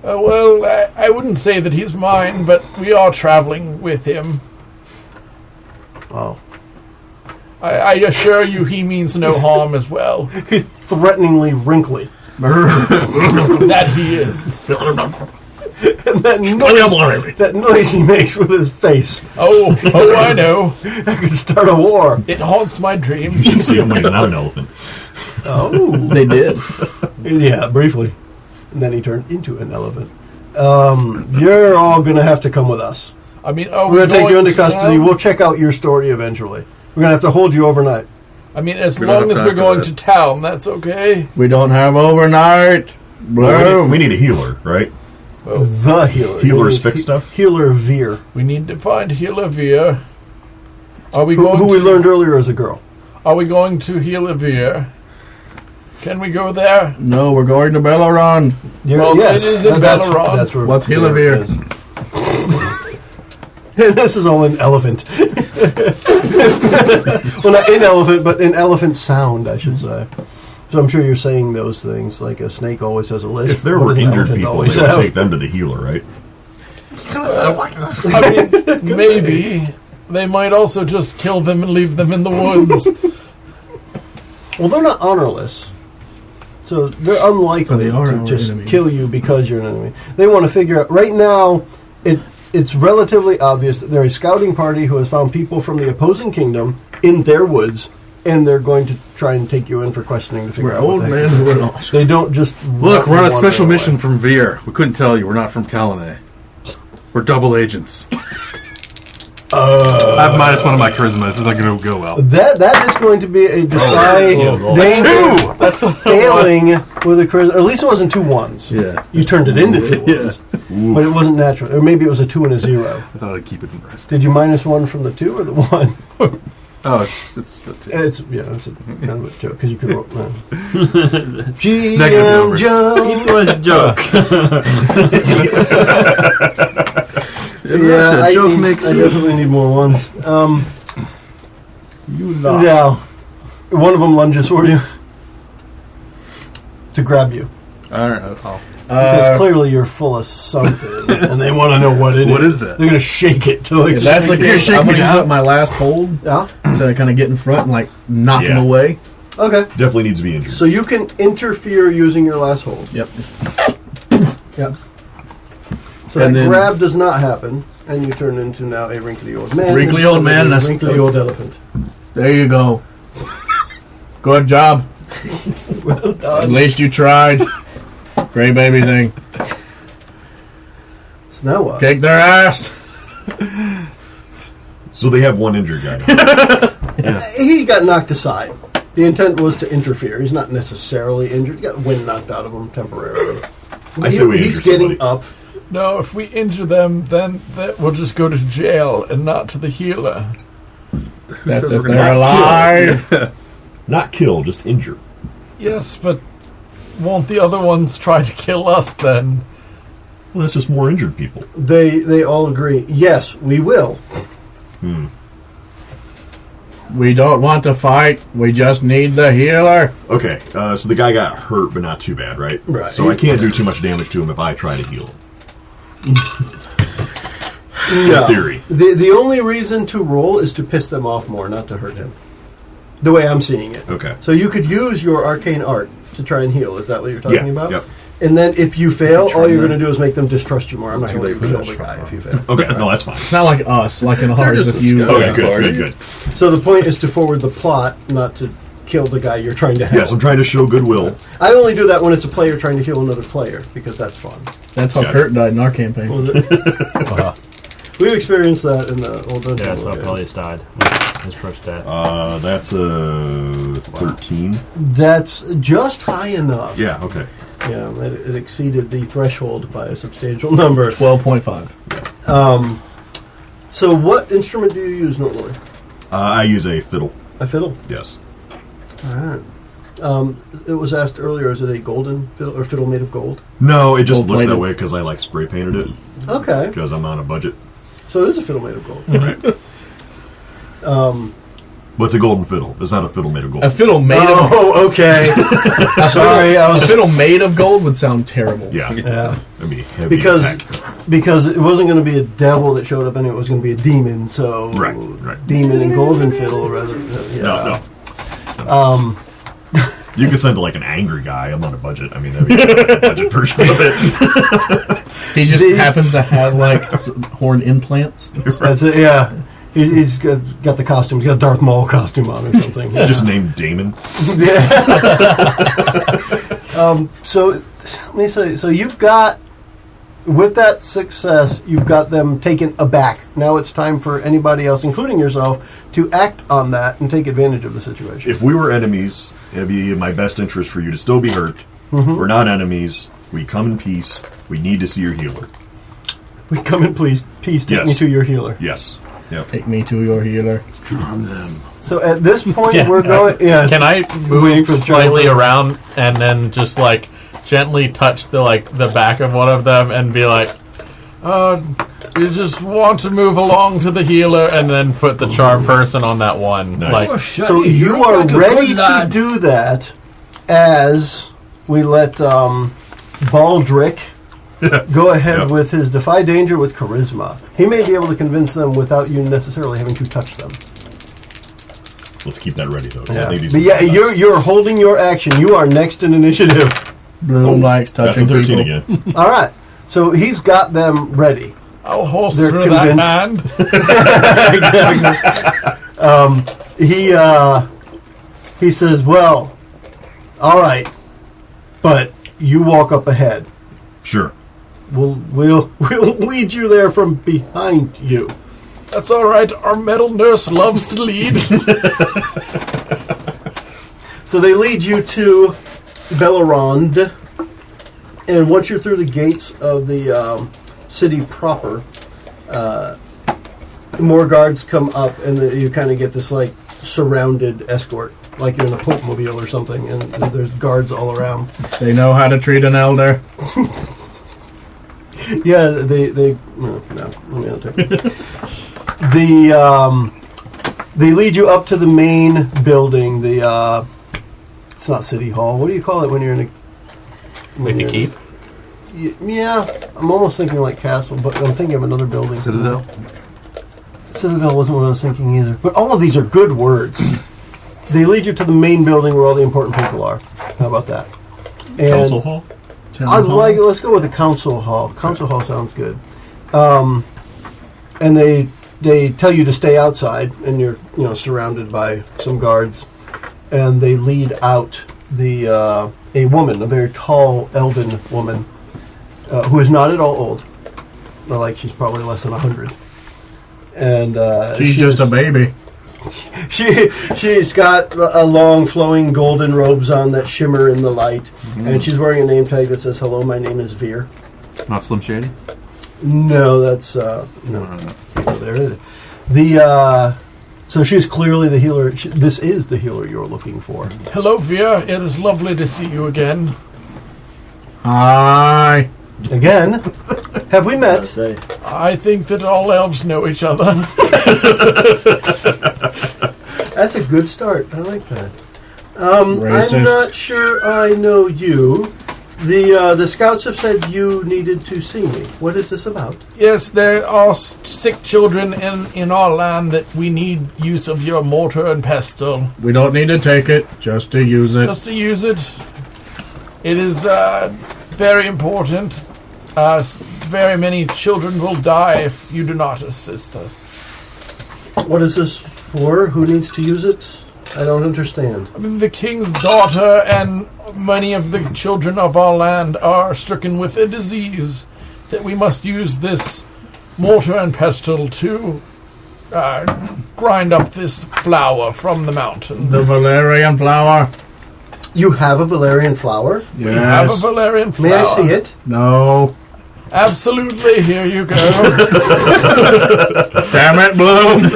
S6: Well, I wouldn't say that he's mine, but we are traveling with him.
S2: Oh,
S6: I assure you he means no harm as well.
S2: he's threateningly wrinkly.
S6: That he is.
S2: And that noise he makes with his face,
S6: Oh, I know.
S2: I could start a war.
S6: It haunts my dreams.
S5: You can see him when he's not an elephant.
S2: Oh,
S7: They did.
S2: yeah, briefly. And then he turned into an elephant. You're all going to have to come with us.
S6: I mean,
S2: We're going to take you into custody.
S6: town?
S2: We'll check out your story eventually. We're going to have to hold you overnight.
S6: I mean, as
S3: We don't
S6: long
S3: have
S6: as
S3: time
S6: we're
S3: for
S6: going
S3: that.
S6: to town, that's okay.
S7: We don't have overnight.
S5: Well,
S7: Boom.
S5: we need a healer, right?
S2: The healer.
S5: Healers fix stuff?
S2: Healer Veer.
S6: We need to find Hilavir. Are we
S2: Who
S6: going
S2: we
S6: to,
S2: learned earlier as a girl.
S6: Are we going to Hilavir? Can we go there?
S7: No, we're going to Bellaron.
S6: Well, it is in Bellaron.
S2: That's where
S7: What's
S2: Veer
S7: Hilavir?
S2: is. This is all in elephant. Well, not in elephant, but in elephant sound, I should say. So I'm sure you're saying those things like a snake always has a list.
S5: If there
S2: What
S5: were
S2: does an
S5: injured
S2: elephant
S5: people,
S2: always
S5: they would
S2: have?
S5: take them to the healer, right?
S6: I mean, maybe. They might also just kill them and leave them in the woods.
S2: Well, they're not honorless. So they're unlikely
S7: But they are
S2: to
S7: our
S2: just
S7: enemy.
S2: kill you because you're an enemy. They want to figure out... Right now, it's relatively obvious that they're a scouting party who has found people from the opposing kingdom in their woods, and they're going to try and take you in for questioning to figure
S7: We're
S2: out
S7: old
S2: what
S7: men
S2: they
S7: who are lost.
S2: They don't just...
S3: Look, we're on a
S2: wander
S3: special
S2: away.
S3: mission from Veer. We couldn't tell you. We're not from Kalane. We're double agents. I have minus one of my charisma. This is not going to go well.
S2: That is going to be a defy danger.
S6: That's
S2: Failing with a charisma. At least it wasn't 2 1s.
S3: Yeah.
S2: You turned it into 2 1s. But it wasn't natural. Or maybe it was a 2 and a 0.
S3: I thought I'd keep it in rest.
S2: Did you minus 1 from the 2 or the 1?
S3: Oh, it's the two.
S2: It's a kind of a joke because you could roll.
S3: Negative
S2: GM
S3: numbers.
S2: Joe.
S4: It was a joke.
S2: Yeah,
S3: a joke makes
S2: I
S3: you-
S2: definitely need more ones.
S8: you not.
S2: Now, one of them lunges for you to grab you
S3: All right, I'll.
S2: because clearly you're full of something, and they want to know what it is.
S3: What is that?
S2: They're gonna shake it till
S7: If that's the case,
S3: shake
S7: I'm going
S3: me
S7: to use
S3: out.
S7: up my last hold
S2: Yeah.
S7: to kind of get in front and like knock him
S5: Yeah.
S7: away.
S2: Okay.
S5: Definitely needs to be injured.
S2: So you can interfere using your last hold.
S7: Yep.
S2: Yep. So
S7: And
S2: that
S7: then-
S2: grab does not happen, and you turn into now a wrinkly old man.
S7: Wrinkly old man and a
S2: wrinkly old elephant.
S7: There you go. Good job.
S2: Well
S7: At
S2: done.
S7: least you tried. Gray baby thing.
S2: So now what?
S7: Kick their ass.
S5: So they have one injured guy.
S2: He got knocked aside. The intent was to interfere. He's not necessarily injured. He got wind knocked out of him temporarily.
S5: I say we
S2: He's
S5: injure
S2: getting
S5: somebody.
S2: up.
S6: No, if we injure them, then we'll just go to jail and not to the healer.
S7: That's
S3: says
S7: it.
S3: we're gonna
S7: They're alive.
S5: Not kill, just injure.
S6: Yes, but won't the other ones try to kill us then?
S5: Well, that's just more injured people.
S2: They all agree. Yes, we will.
S7: We don't want to fight. We just need the healer.
S5: Okay, so the guy got hurt, but not too bad, right?
S2: Right.
S5: So I can't do too much damage to him if I try to heal him.
S2: No.
S5: In theory.
S2: The only reason to roll is to piss them off more, not to hurt him. The way I'm seeing it.
S5: Okay.
S2: So you could use your arcane art to try and heal. Is that what you're talking about?
S5: Yep.
S2: And then if you fail, all you're going to do is make them distrust you more. I'm not
S5: Too
S2: going
S5: late
S2: to
S5: for
S2: kill
S5: that.
S2: the guy if you fail.
S5: Okay, no, that's fine.
S7: It's not like us, like in ours.
S3: just
S7: If you
S3: a
S5: Okay, good.
S2: So the point is to forward the plot, not to kill the guy you're trying to help.
S5: Yes, I'm trying to show goodwill.
S2: I only do that when it's a player trying to heal another player, because that's fun.
S7: that's how
S5: Got it.
S7: Kurt died in our campaign.
S2: Was it? We've experienced that in the old Dungeon.
S4: Yeah, so
S2: World game.
S4: Peleus died. His first death.
S5: That's a 13.
S2: That's just high enough.
S5: Yeah, okay.
S2: Yeah, it exceeded the threshold by a substantial number.
S7: 12.5.
S5: Yes.
S2: So what instrument do you use normally?
S5: I use a fiddle.
S2: A fiddle?
S5: Yes.
S2: All right. It was asked earlier, is it a golden fiddle or fiddle made of gold?
S5: No, it just
S7: Gold
S5: looks that
S7: plated.
S5: way because I like spray painted it
S2: Okay.
S5: because I'm on a budget.
S2: So it is a fiddle made of gold.
S5: Right. What's a golden fiddle? It's not a fiddle made of gold.
S7: A fiddle made of
S2: Oh, okay. Sorry, I
S7: a
S2: was...
S7: fiddle made of gold would sound terrible.
S5: Yeah.
S2: Yeah.
S5: That'd be heavy
S2: Because
S5: attack.
S2: it wasn't going to be a devil that showed up anyway, it was going to be a demon, so...
S5: Right.
S2: Demon and golden fiddle rather than... Yeah.
S5: No. You could send to like an angry guy. I'm on a budget. I mean, that'd be a budget version of it.
S7: He just happens to have like horn implants.
S2: That's it, yeah. He's got the costume. He's got a Darth Maul costume on or something. Yeah.
S5: Just named Damon.
S2: So let me say. So you've got, with that success, you've got them taken aback. Now it's time for anybody else, including yourself, to act on that and take advantage of the situation.
S5: If we were enemies, it'd be in my best interest for you to still be hurt. We're not enemies. We come in peace. We need to see your healer.
S2: We come in peace. Take
S5: Yes.
S2: me to your healer.
S5: Yes. Yep.
S7: Take me to your healer.
S2: So at this point,
S8: Yeah.
S2: we're going. Yeah.
S8: Can I
S2: Waiting
S8: move
S2: for the
S8: slightly
S2: joke.
S8: around and then just like gently touch the back of one of them and be like, you just want to move along to the healer and then put the charm person on that one.
S5: Nice.
S8: Like,
S2: So you are ready to do that as we let Baldric go ahead
S5: Yep.
S2: with his Defy Danger with Charisma. He may be able to convince them without you necessarily having to touch them.
S5: Let's keep that ready, though. 'cause I
S2: Yeah.
S5: think these
S2: But yeah,
S5: are nuts.
S2: you're holding your action. You are next in initiative.
S7: Bloom likes
S5: That's a
S7: touching
S5: 13
S7: people.
S5: again.
S2: All right. So he's got them ready.
S6: I'll horse
S2: They're
S6: through
S2: convinced.
S6: that hand.
S2: Exactly. He says, "Well, all right, but you walk up ahead.
S5: Sure.
S2: We'll lead you there from behind you."
S6: That's all right. Our metal nurse loves to lead.
S2: So they lead you to Bellerond, and once you're through the gates of the city proper, more guards come up, and you kind of get this like surrounded escort, like you're in a Pope mobile or something, and there's guards all around.
S7: They know how to treat an elder.
S2: Yeah, they no, let me not take it. They lead you up to the main building. It's not City Hall. What do you call it when you're in a
S8: like the keep?
S2: Yeah, I'm almost thinking like Castle, but I'm thinking of another building.
S3: Citadel?
S2: Citadel wasn't what I was thinking either. But all of these are good words. They lead you to the main building where all the important people are. How about that? And
S5: Council Hall?
S2: I like it. Let's go with the council hall. Council hall sounds good. And they tell you to stay outside, and you're surrounded by some guards, and they lead out a woman, a very tall elven woman, who is not at all old. Like she's probably less than 100. And
S7: She's just a baby.
S2: She's got a long flowing golden robes on that shimmer in the light, and she's wearing a name tag that says, "Hello, my name is Veer."
S3: Not Slim Shady?
S2: No, that's no. There, so she's clearly the healer. This is the healer you're looking for.
S6: Hello, Veer. It is lovely to see you again.
S7: Hi.
S2: Again, have we met?
S6: I think that all elves know each other.
S2: That's a good start. I like that. I'm
S7: Racist.
S2: not sure I know you. The scouts have said you needed to see me. What is this about?
S6: Yes, there are sick children in our land that we need use of your mortar and pestle.
S7: We don't need to take it, just to use it.
S6: Just to use it. It is very important. Very many children will die if you do not assist us.
S2: What is this for? Who needs to use it? I don't understand.
S6: I mean, the king's daughter and many of the children of our land are stricken with a disease that we must use this mortar and pestle to grind up this flour from the mountain.
S7: The valerian flower.
S2: You have a valerian flower?
S6: We have a valerian flour.
S2: May I see it?
S7: No.
S6: Absolutely, here you go.
S7: Damn it, Bloom.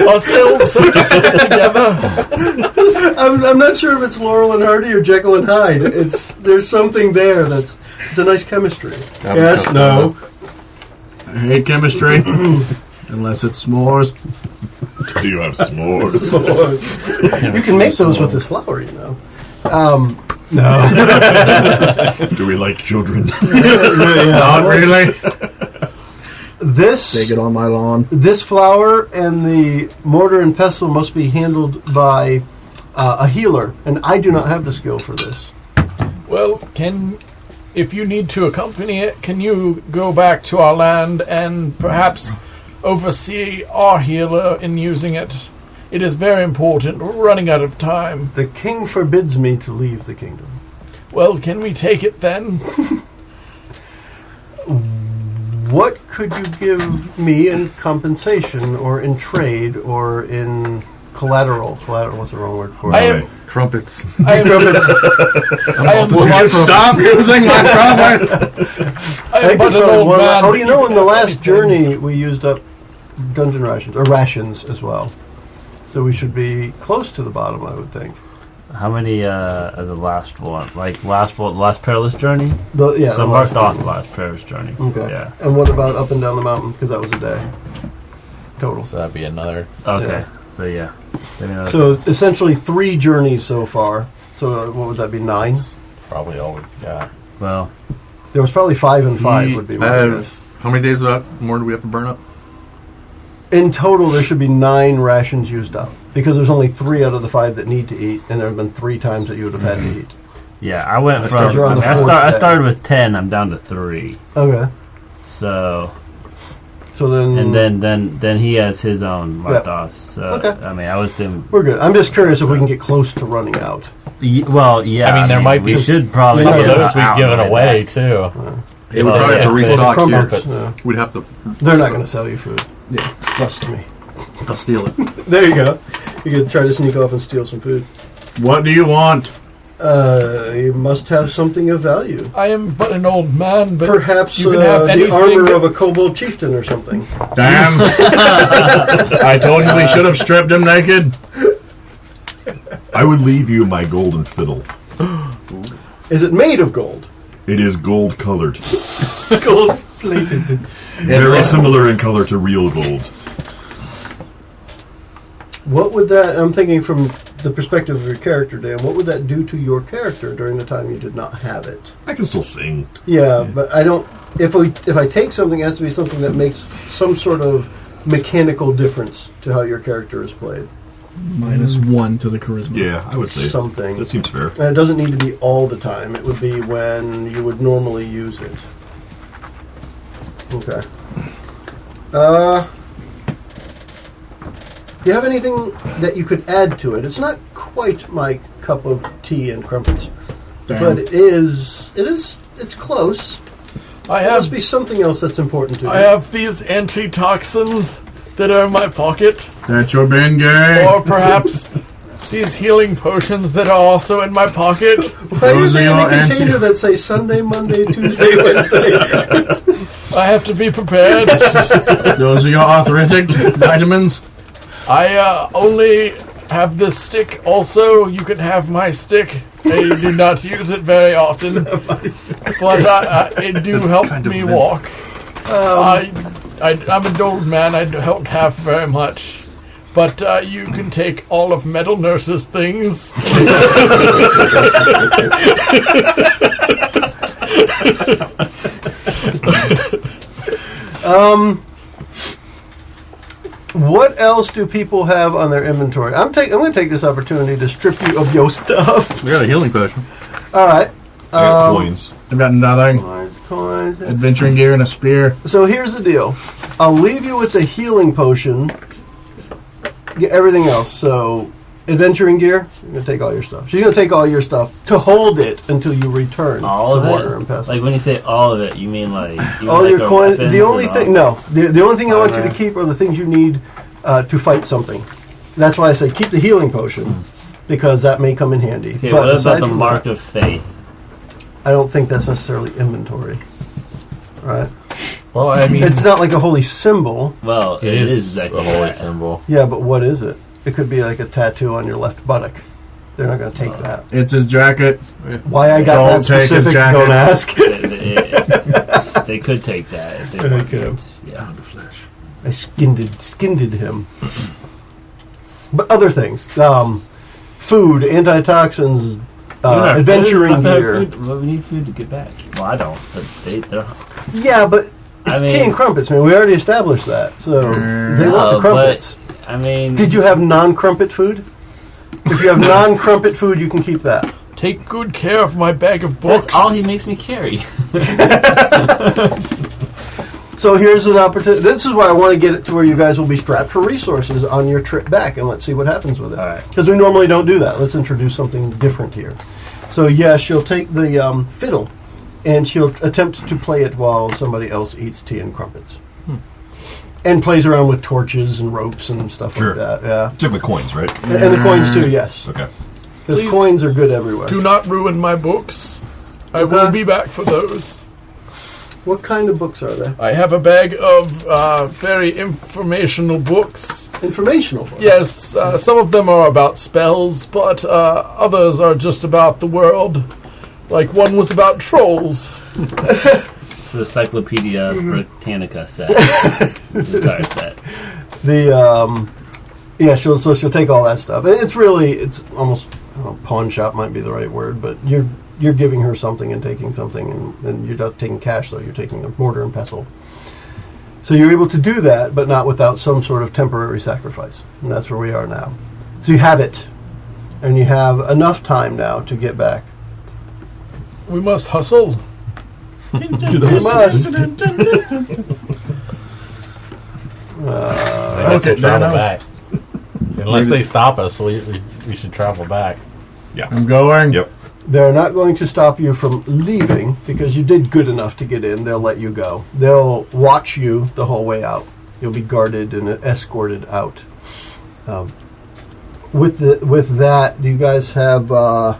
S6: Ourselves have to stick together.
S2: I'm not sure if it's Laurel and Hardy or Jekyll and Hyde. There's something there it's a nice chemistry. Yes, no.
S7: I hate chemistry. Unless it's s'mores.
S5: Do you have s'mores?
S2: You can make those with this flour, you know. No.
S5: Do we like children?
S7: Not really.
S2: This
S7: Take it on my lawn.
S2: This flour and the mortar and pestle must be handled by a healer, and I do not have the skill for this.
S6: Well, if you need to accompany it, can you go back to our land and perhaps oversee our healer in using it? It is very important. We're running out of time.
S2: The king forbids me to leave the kingdom.
S6: Well, can we take it then?
S2: What could you give me in compensation, or in trade, or in collateral? Collateral, what's the wrong word for it?
S6: I am.
S3: Crumpets.
S6: I am.
S7: Would you stop using my trumpets?
S6: I am but an old man.
S2: Oh, you know, in the last journey, we used up dungeon rations, or rations as well. So we should be close to the bottom, I would think.
S4: How many of the last one? Like last perilous journey?
S2: So
S4: So marked off the last perilous journey.
S2: Okay.
S4: Yeah.
S2: And what about up and down the mountain? Because that was a day total.
S8: So that'd be another.
S4: Okay.
S2: Yeah.
S4: So yeah. Maybe another-
S2: So essentially 3 journeys so far. So what would that be, 9?
S8: Probably all we've got.
S4: well,
S2: There was probably 5 and 5 would be my guess.
S3: How many days more do we have to burn up?
S2: In total, there should be 9 rations used up. Because there's only 3 out of the 5 that need to eat, and there have been 3 times that you would have had to eat.
S4: yeah. I went
S2: Because
S4: from.
S2: you're on the
S4: I
S2: 4th day.
S4: started with 10. I'm down to 3.
S2: Okay.
S4: So
S2: So then...
S4: and then he has his own marked off. So
S2: Okay.
S4: I mean, I would assume.
S2: We're good. I'm just curious if we can get close to running out.
S4: Well, yeah.
S8: I mean, there might
S4: we
S8: be
S4: should probably
S8: Some
S4: get
S8: of those we've
S4: out
S8: given
S4: and
S8: away
S4: back.
S8: too.
S3: We'd probably have to restock here.
S8: Crumpets.
S2: Yeah.
S3: We'd have to.
S2: They're not going to sell you food.
S3: Yeah,
S2: Trust me.
S3: I'll steal it.
S2: There you go. You could try to sneak off and steal some food.
S7: What do you want?
S2: You must have something of value.
S6: I am but an old man, but
S2: Perhaps
S6: you can have
S2: the
S6: anything
S2: armor
S6: that-
S2: of a kobold chieftain or something.
S7: Damn. I told you we should have stripped him naked.
S5: I would leave you my golden fiddle.
S2: Is it made of gold?
S5: It is gold colored.
S2: Gold plated.
S5: Very similar in color to real gold.
S2: What would that... I'm thinking from the perspective of your character, Dan. What would that do to your character during the time you did not have it?
S5: I can still sing.
S2: Yeah, but I don't... If I take something, it has to be something that makes some sort of mechanical difference to how your character is played.
S9: -1 to the charisma.
S5: Yeah, I would say
S2: Something.
S5: that seems fair.
S2: And it doesn't need to be all the time. It would be when you would normally use it. Okay. Do you have anything that you could add to it? It's not quite my cup of tea and crumpets, but it's close.
S6: I
S2: There must
S6: have
S2: be something else that's important to you.
S6: I have these antitoxins that are in my pocket,
S7: That you're being gay.
S6: or perhaps these healing potions that are also in my pocket.
S2: Why
S7: Those
S2: are
S7: are
S2: they in
S7: your
S2: a container that say Sunday, Monday, Tuesday, Wednesday?
S6: I have to be prepared.
S7: Those are your arthritic vitamins.
S6: I only have this stick. Also, you can have my stick. I do not use it very often, but it do help me walk. I'm an old man. I don't have very much, but you can take all of Metal Nurse's things.
S2: What else do people have on their inventory? I'm going to take this opportunity to strip you of your stuff.
S3: We got a healing potion.
S2: All right.
S5: I got coins.
S7: I've got nothing.
S2: Coins.
S7: Adventuring gear and a spear.
S2: So here's the deal. I'll leave you with the healing potion. Get everything else. So adventuring gear, you're going to take all your stuff. So you're going to take all your stuff to hold it until you return.
S4: All
S2: the
S4: of
S2: mortar
S4: it?
S2: and pestle.
S4: Like when you say all of it, you mean like
S2: All
S4: like
S2: your
S4: our
S2: coins.
S4: weapons
S2: The only
S4: and
S2: thing,
S4: all?
S2: the only thing I want you to
S4: Armor.
S2: keep are the things you need to fight something. That's why I say keep the healing potion, because that may come in handy.
S4: Okay,
S2: But
S4: what
S2: aside
S4: about the
S2: from
S4: mark
S2: that,
S4: of faith?
S2: I don't think that's necessarily inventory. Right?
S8: Well, I mean,
S2: It's not like a holy symbol.
S4: Well,
S8: it is
S4: exactly
S8: a holy
S4: that.
S8: symbol.
S2: Yeah, but what is it? It could be like a tattoo on your left buttock. They're not going to take that.
S7: It's his jacket.
S2: Why I got
S7: Don't
S2: that
S7: take his
S2: specific,
S7: jacket.
S2: don't ask.
S4: They could take that if they
S2: They
S4: wanted.
S2: could.
S4: Yeah.
S2: I skinned him. But other things. Food, antitoxins, adventuring gear.
S4: We need food to get back. Well, I don't. But they're
S2: Yeah, but it's tea and crumpets, man. We already established that. So they want the
S4: No,
S2: crumpets.
S4: but, I mean,
S2: Did you have non-crumpet food? If you have non-crumpet food, you can keep that.
S6: Take good care of my bag of books.
S4: that's all he makes me carry.
S2: So here's an opportunity. This is why I want to get it to where you guys will be strapped for resources on your trip back, and let's see what happens with it.
S4: All right.
S2: Because we normally don't do that. Let's introduce something different here. So yes, she'll take the fiddle, and she'll attempt to play it while somebody else eats tea and crumpets. And plays around with torches and ropes and stuff
S5: Sure.
S2: like that. Yeah,
S5: Took the coins, right?
S2: and the coins too. Yes,
S5: Okay.
S2: because
S6: Please
S2: coins are good everywhere.
S6: Do not ruin my books. I will
S2: Okay.
S6: be back for those.
S2: What kind of books are they?
S6: I have a bag of very informational books.
S2: Informational books.
S6: Yes, some of them are about spells, but others are just about the world. Like one was about trolls.
S4: It's the Encyclopedia Britannica set. The entire set.
S2: Yeah, she'll take all that stuff. And it's almost, I don't know, pawn shop might be the right word, but you're giving her something and taking something, and you're not taking cash though. You're taking the mortar and pestle. So you're able to do that, but not without some sort of temporary sacrifice. And that's where we are now. So you have it, and you have enough time now to get back.
S6: We must hustle.
S2: You must.
S8: I guess we'll travel back. Unless they stop us, we should travel back.
S5: Yeah.
S7: I'm going.
S5: Yep.
S2: They're not going to stop you from leaving because you did good enough to get in. They'll let you go. They'll watch you the whole way out. You'll be guarded and escorted out. With that, do you guys have a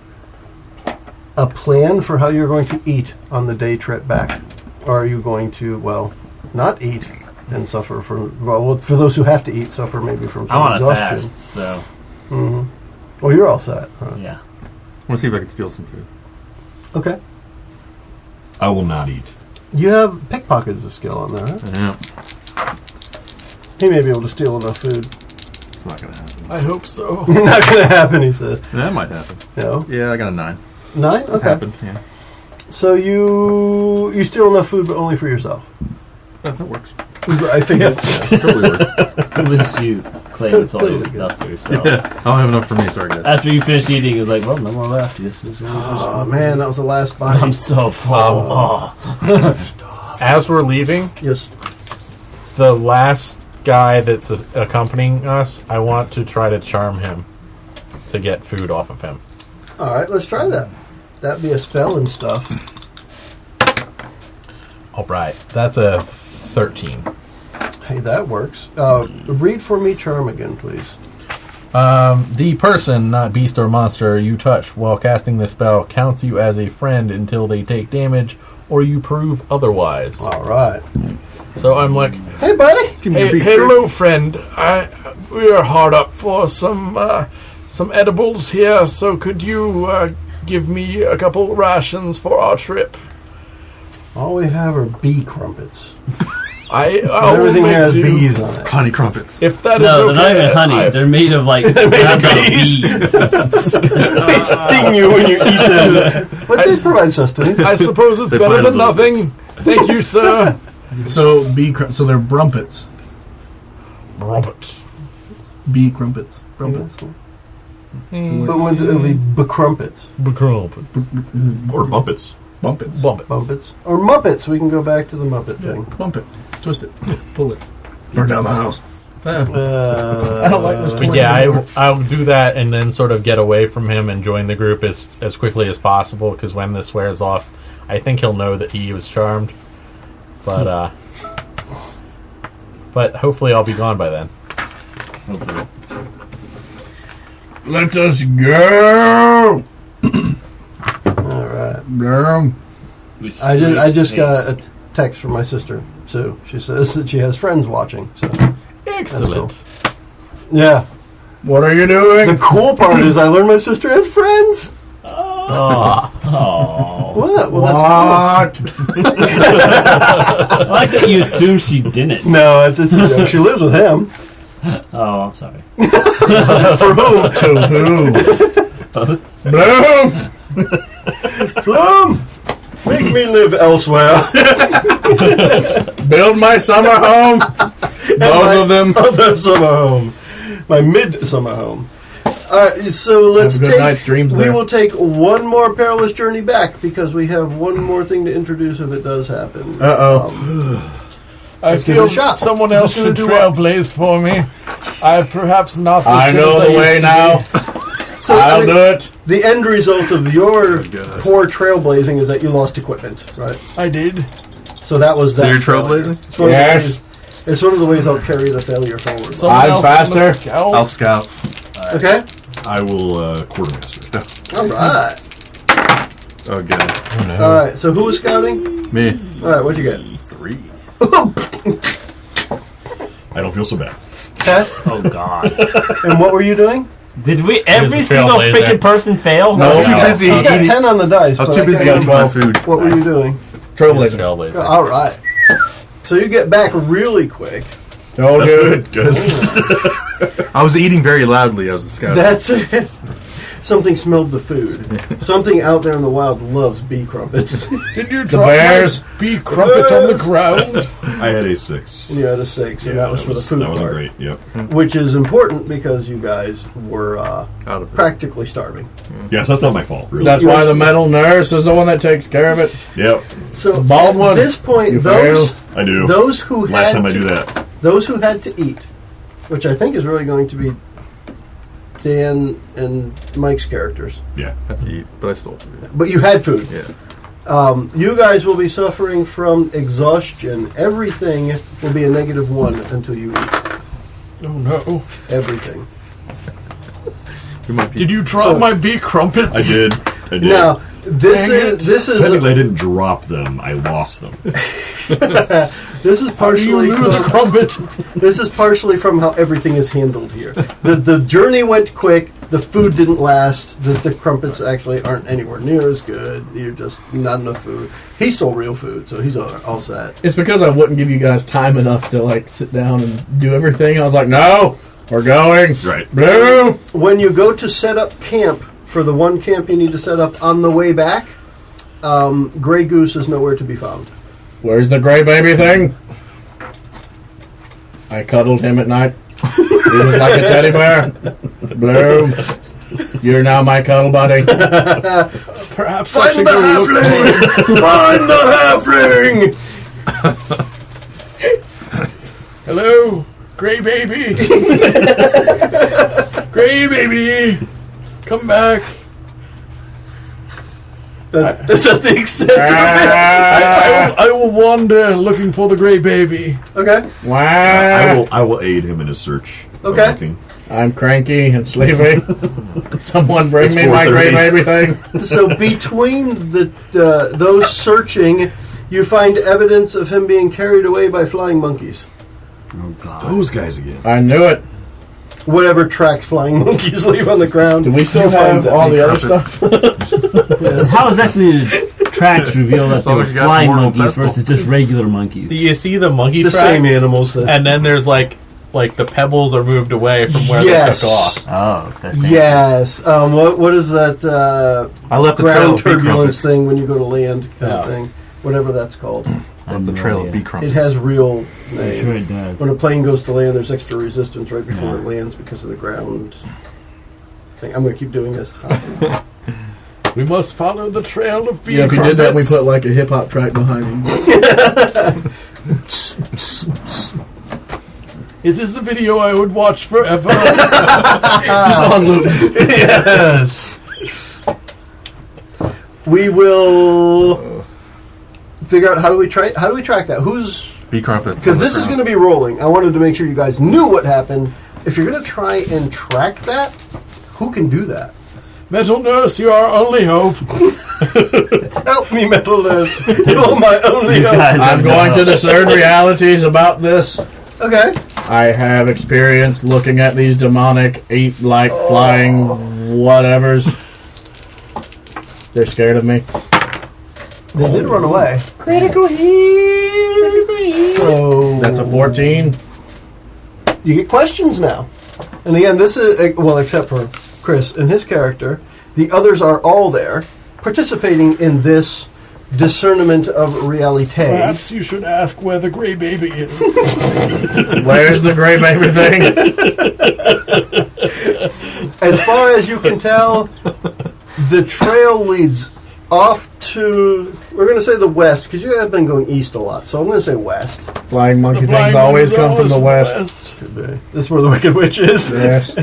S2: plan for how you're going to eat on the day trip back? Or are you going to, well, not eat and suffer from, well, for those who have to eat, suffer maybe from
S4: I want to
S2: exhaustion?
S4: fast, so
S2: Well, you're all set. Huh?
S4: yeah.
S3: I want to see if I can steal some food.
S2: Okay.
S5: I will not eat.
S2: You have pickpocket as a skill on there, huh?
S3: Yeah.
S2: He may be able to steal enough food.
S3: It's not going to happen.
S6: I hope so.
S2: Not going to happen, he said.
S3: That might happen.
S2: No.
S3: Yeah, I got a 9.
S2: 9? Okay.
S3: Happened, yeah.
S2: So you steal enough food, but only for yourself.
S3: That works.
S2: I figured.
S3: Totally works.
S4: Who was you claim it's all
S2: Totally good.
S4: enough for yourself?
S3: Yeah, I don't have enough for me, sorry guys.
S4: After you finish eating, it was like, well, no more left. Yes,
S2: Oh, man, that was the last bite.
S4: I'm so full.
S8: As we're leaving,
S2: Yes.
S8: the last guy that's accompanying us, I want to try to charm him to get food off of him.
S2: All right, let's try that. That'd be a spell and stuff.
S8: All right, that's a 13.
S2: Hey, that works. Read for me charm again, please.
S8: The person, not beast or monster, you touch while casting the spell counts you as a friend until they take damage or you prove otherwise.
S2: All right.
S8: So I'm like,
S2: Hey, buddy.
S6: Hey, hello, friend. We are hard up for some edibles here. So could you give me a couple rations for our trip?
S2: All we have are bee crumpets.
S6: I'll
S2: Everything
S6: admit
S2: has
S6: to-
S2: bees on it.
S3: Honey crumpets.
S6: If that is
S4: No,
S6: okay,
S4: they're not even honey. They're made of like bees.
S2: They sting you when you eat them. But they provide sustenance.
S6: I suppose it's
S3: They
S6: better
S3: bite a
S6: than
S3: little
S6: nothing. Thank you, sir.
S9: So so they're brumpets.
S6: Roberts.
S9: Bee crumpets. Brumpets.
S2: But when it would be becrumpets.
S5: Or bumpets.
S9: Bumpets.
S2: Muppets. Or Muppets. We can go back to the Muppet thing.
S9: Bump it. Twist it. Pull it. Burn down the house.
S2: I
S9: I don't like this.
S8: But yeah, I'll do that and then sort of get away from him and join the group as quickly as possible, because when this wears off, I think he'll know that he was charmed. But hopefully I'll be gone by then.
S7: Let us go.
S2: All right.
S7: Blam.
S2: I just got a text from my sister, Sue. She says that she has friends watching. So
S8: Excellent.
S2: cool. Yeah.
S7: What are you
S2: The
S7: doing?
S2: cool part is I learned my sister has friends.
S4: Oh.
S2: What? Well, that's
S7: What?
S4: I like that you assume she didn't.
S2: cool. No, it's a joke. She lives with him.
S4: Oh, I'm sorry.
S2: For whom?
S7: To who? Bloom.
S2: Bloom. Make me live elsewhere.
S7: Build my summer home. Both of them.
S2: Other summer home. My midsummer home. All right, so let's
S7: Have a good night's dreams
S2: We
S7: there.
S2: will take one more perilous journey back because we have one more thing to introduce if it does happen.
S7: Uh-oh.
S6: I
S2: Let's give
S6: feel
S2: it a shot.
S6: someone else
S2: Who's gonna
S6: should
S2: do what?
S6: trailblaze for me. I perhaps not. As
S7: I
S6: good
S7: know
S6: as
S7: the
S6: used
S7: way
S6: to
S7: now.
S6: be.
S2: So
S7: I'll do it.
S2: The end result of your
S3: God.
S2: poor trailblazing is that you lost equipment, right?
S6: I did.
S2: So that was that.
S3: So you're
S2: failure.
S3: trailblazing?
S2: It's one of the
S7: Yes.
S2: ways- It's one of the ways I'll carry the failure forward.
S6: Someone
S7: I'm
S6: else
S7: faster.
S6: on the scout?
S3: I'll scout.
S2: Okay?
S5: I will quartermaster.
S2: All right.
S3: Oh, God.
S2: All right, so who was scouting?
S3: Me.
S2: All right, what'd you get?
S3: 3.
S5: I don't feel so bad.
S2: Okay.
S4: Oh, God.
S2: And what were you doing?
S4: Did we every
S8: Here's the
S4: single
S8: trailblazer.
S4: freaking person fail?
S7: No.
S3: I was too busy
S2: He's got
S3: eating.
S2: 10 on the dice.
S3: I was
S2: but
S3: too busy
S2: can't
S3: eating my
S2: remember.
S3: food.
S2: What were you doing?
S7: Trailblazer.
S8: Trailblazer.
S2: All right. So you get back really quick.
S7: Told
S5: That's
S7: you.
S5: good, because
S3: I was eating very loudly. I was a scout.
S2: That's it. Something smelled the food. Something out there in the wild loves bee crumpets.
S6: Did you
S7: The
S6: drop
S7: bears.
S6: my bee crumpet on the ground?
S5: I had a 6.
S2: You had a 6, and that was for the food
S5: That wasn't
S2: part.
S5: great. Yep.
S2: Which is important because you guys were
S3: Out of it.
S2: practically starving.
S5: Yes, that's not my fault, really.
S7: That's why the metal nurse is the one that takes care of it.
S5: Yep,
S2: So
S7: Baldwin,
S2: at this point,
S7: you
S2: those
S5: I do.
S2: those who
S5: Last
S2: had
S5: time I
S2: to,
S5: do that.
S2: those who had to eat, which I think is really going to be Dan and Mike's characters,
S5: Yeah.
S3: I have to eat, but I stole food.
S2: but you had food.
S3: Yeah.
S2: You guys will be suffering from exhaustion. Everything will be a -1 until you eat.
S6: Oh no!
S2: Everything.
S3: We might be.
S6: Did you drop my bee crumpets?
S5: I did. I did.
S2: Now this
S6: Dang
S2: is
S6: it.
S2: this is
S5: Technically, I didn't drop them. I lost them.
S2: this is
S6: How do you
S2: partially
S6: lose a crumpet?
S2: this is partially from how everything is handled here. The journey went quick. The food didn't last. The crumpets actually aren't anywhere near as good. You're just not enough food. He stole real food, so he's all set.
S9: It's because I wouldn't give you guys time enough to like sit down and do everything. I was like,
S7: No, we're going.
S5: Right.
S7: Blue.
S2: When you go to set up camp for the one camp you need to set up on the way back, Grey Goose is nowhere to be found.
S7: Where's the gray baby thing? I cuddled him at night. He was like a teddy bear. Bloom. You're now my cuddle buddy.
S6: Perhaps I
S2: Find
S6: should
S2: the
S6: go look for it.
S2: halfling! Find the halfling!
S6: Hello, Gray baby. Gray baby, come back.
S2: That's at the extent.
S6: I will wander looking for the gray baby.
S2: Okay.
S7: Wow.
S5: I will aid him in his search. of
S2: Okay.
S5: hunting.
S7: I'm cranky and sleepy. Someone bring
S5: It's
S7: me my
S5: 4:30.
S7: gray baby thing.
S2: So between those searching, you find evidence of him being carried away by flying monkeys.
S4: Oh, God.
S5: Those guys again.
S7: I knew it.
S2: Whatever tracks flying monkeys leave on the ground.
S7: Do we still
S2: you find
S7: have
S2: them.
S7: all the other
S3: Crumpets.
S7: stuff?
S4: How is that the tracks reveal that they
S3: long
S4: were
S3: as you got
S4: flying
S3: mortal
S4: monkeys
S3: pestle.
S4: versus just regular monkeys.
S8: You see the monkey
S2: The
S8: tracks,
S2: same animals.
S8: and then there's like the pebbles are moved away from where
S2: Yes.
S8: they took off.
S4: Oh, that's fancy.
S2: Yes. What is that
S3: I left the trail
S2: ground
S3: of bee
S2: turbulence
S3: crumpets.
S2: thing when you go to land kind of
S8: Yeah.
S2: thing? Whatever that's called.
S4: I have
S3: The
S4: no
S3: trail of
S4: idea.
S3: bee crumpets.
S2: It has real
S4: I'm
S2: name.
S4: sure it does.
S2: When a plane goes to land, there's extra resistance right before
S4: Yeah.
S2: it lands because of the ground thing. I'm going to keep doing this.
S6: We must follow the trail of bee
S9: Yeah, if you did that, we
S6: crumpets.
S9: put like a hip hop track behind him.
S6: It is a video I would watch forever.
S9: Just on loop.
S2: Yes. We will figure out how do we track that? Who's
S3: Bee crumpets.
S2: because this is going to be rolling. I wanted to make sure you guys knew what happened. If you're going to try and track that, who can do that?
S6: Metal Nurse, you are our only hope.
S2: Help me, Metal Nurse. You're my only
S4: You
S2: hope.
S4: guys
S7: I'm
S4: have
S7: going
S4: no-
S7: to discern realities about this.
S2: Okay.
S7: I have experience looking at these demonic, ape-like, flying whatevers. They're scared of me.
S2: They did run away.
S4: Critical hit.
S2: So
S7: That's a 14.
S2: you get questions now. And again, this is, well, except for Chris and his character, the others are all there participating in this discernment of reality.
S6: Perhaps you should ask where the gray baby is.
S7: Where's the gray baby thing?
S2: As far as you can tell, the trail leads off to, we're going to say the west, because you have been going east a lot, so I'm going to say west.
S7: Flying monkey
S6: The
S7: things
S6: flying
S7: always
S6: monkey
S7: come from
S6: is
S7: the west.
S2: This is where the Wicked Witch is.
S7: Yes.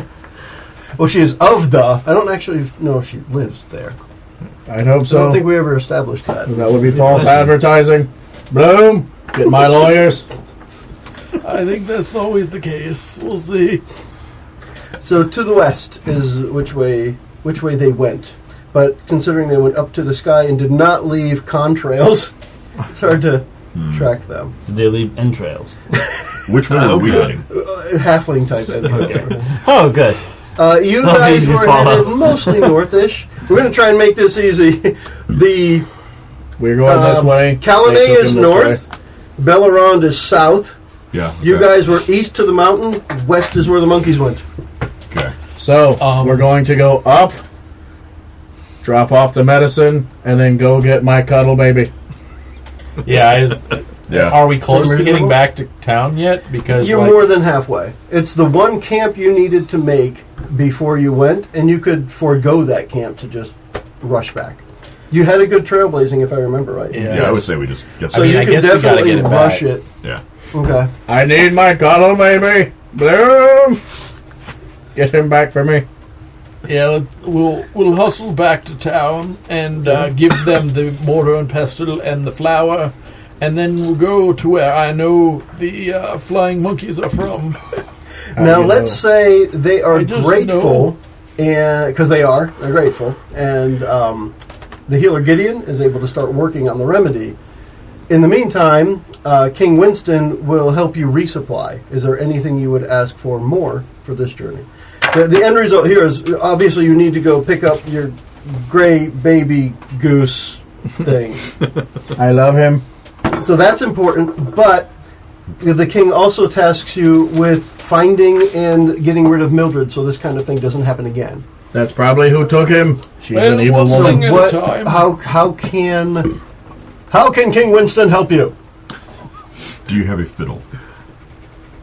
S2: Well, she is of the, I don't actually know if she lives there.
S7: I'd hope
S2: I
S7: so.
S2: don't think we ever established that.
S7: That would be false advertising. Bloom, get my lawyers.
S6: I think that's always the case. We'll see.
S2: So to the west is which way they went. But considering they went up to the sky and did not leave contrails, it's hard to track them.
S4: They leave entrails.
S5: Which one are we hunting?
S2: Halfling type entrails.
S4: Oh, good.
S2: You
S4: Not
S2: guys
S4: easy to
S2: were
S4: follow.
S2: headed mostly northish. We're going to try and make this easy. The
S7: We're going this way. They
S2: Calanay
S7: took
S2: is
S7: him this
S2: north.
S7: way.
S2: Bellerond is south.
S5: Yeah.
S2: You
S5: okay.
S2: guys were east to the mountain. West is where the monkeys went.
S5: Okay.
S7: So, we're going to go up, drop off the medicine, and then go get my cuddle baby.
S8: Yeah,
S5: Yeah.
S8: are we close to getting
S2: Reasonable?
S8: back to town yet? Because
S2: You're more than halfway. It's the one camp you needed to make before you went, and you could forego that camp to just rush back. You had a good trailblazing, if I remember right.
S8: Yeah.
S5: Yeah, I would say we just get
S2: So
S8: I mean,
S2: you
S8: I
S2: could
S8: guess we gotta
S2: definitely
S8: get it
S2: rush
S8: back.
S2: it.
S5: Yeah.
S2: Okay.
S7: I need my cuddle baby. Bloom, get him back for me.
S6: Yeah, we'll hustle back to town and give them the mortar and pestle and the flour, and then we'll go to where I know the flying monkeys are from.
S2: Now
S7: you
S2: let's say they are
S6: I just
S2: grateful,
S6: know.
S2: and because they're grateful, and the healer Gideon is able to start working on the remedy. In the meantime, King Winston will help you resupply. Is there anything you would ask for more for this journey? The end result here is obviously you need to go pick up your gray baby goose thing.
S7: I love him.
S2: So that's important, but the king also tasks you with finding and getting rid of Mildred so this kind of thing doesn't happen again.
S7: That's probably who took him. She's
S6: Well,
S7: an evil
S6: what's
S7: woman.
S6: the- At a time.
S2: How can King Winston help you?
S5: Do you have a fiddle?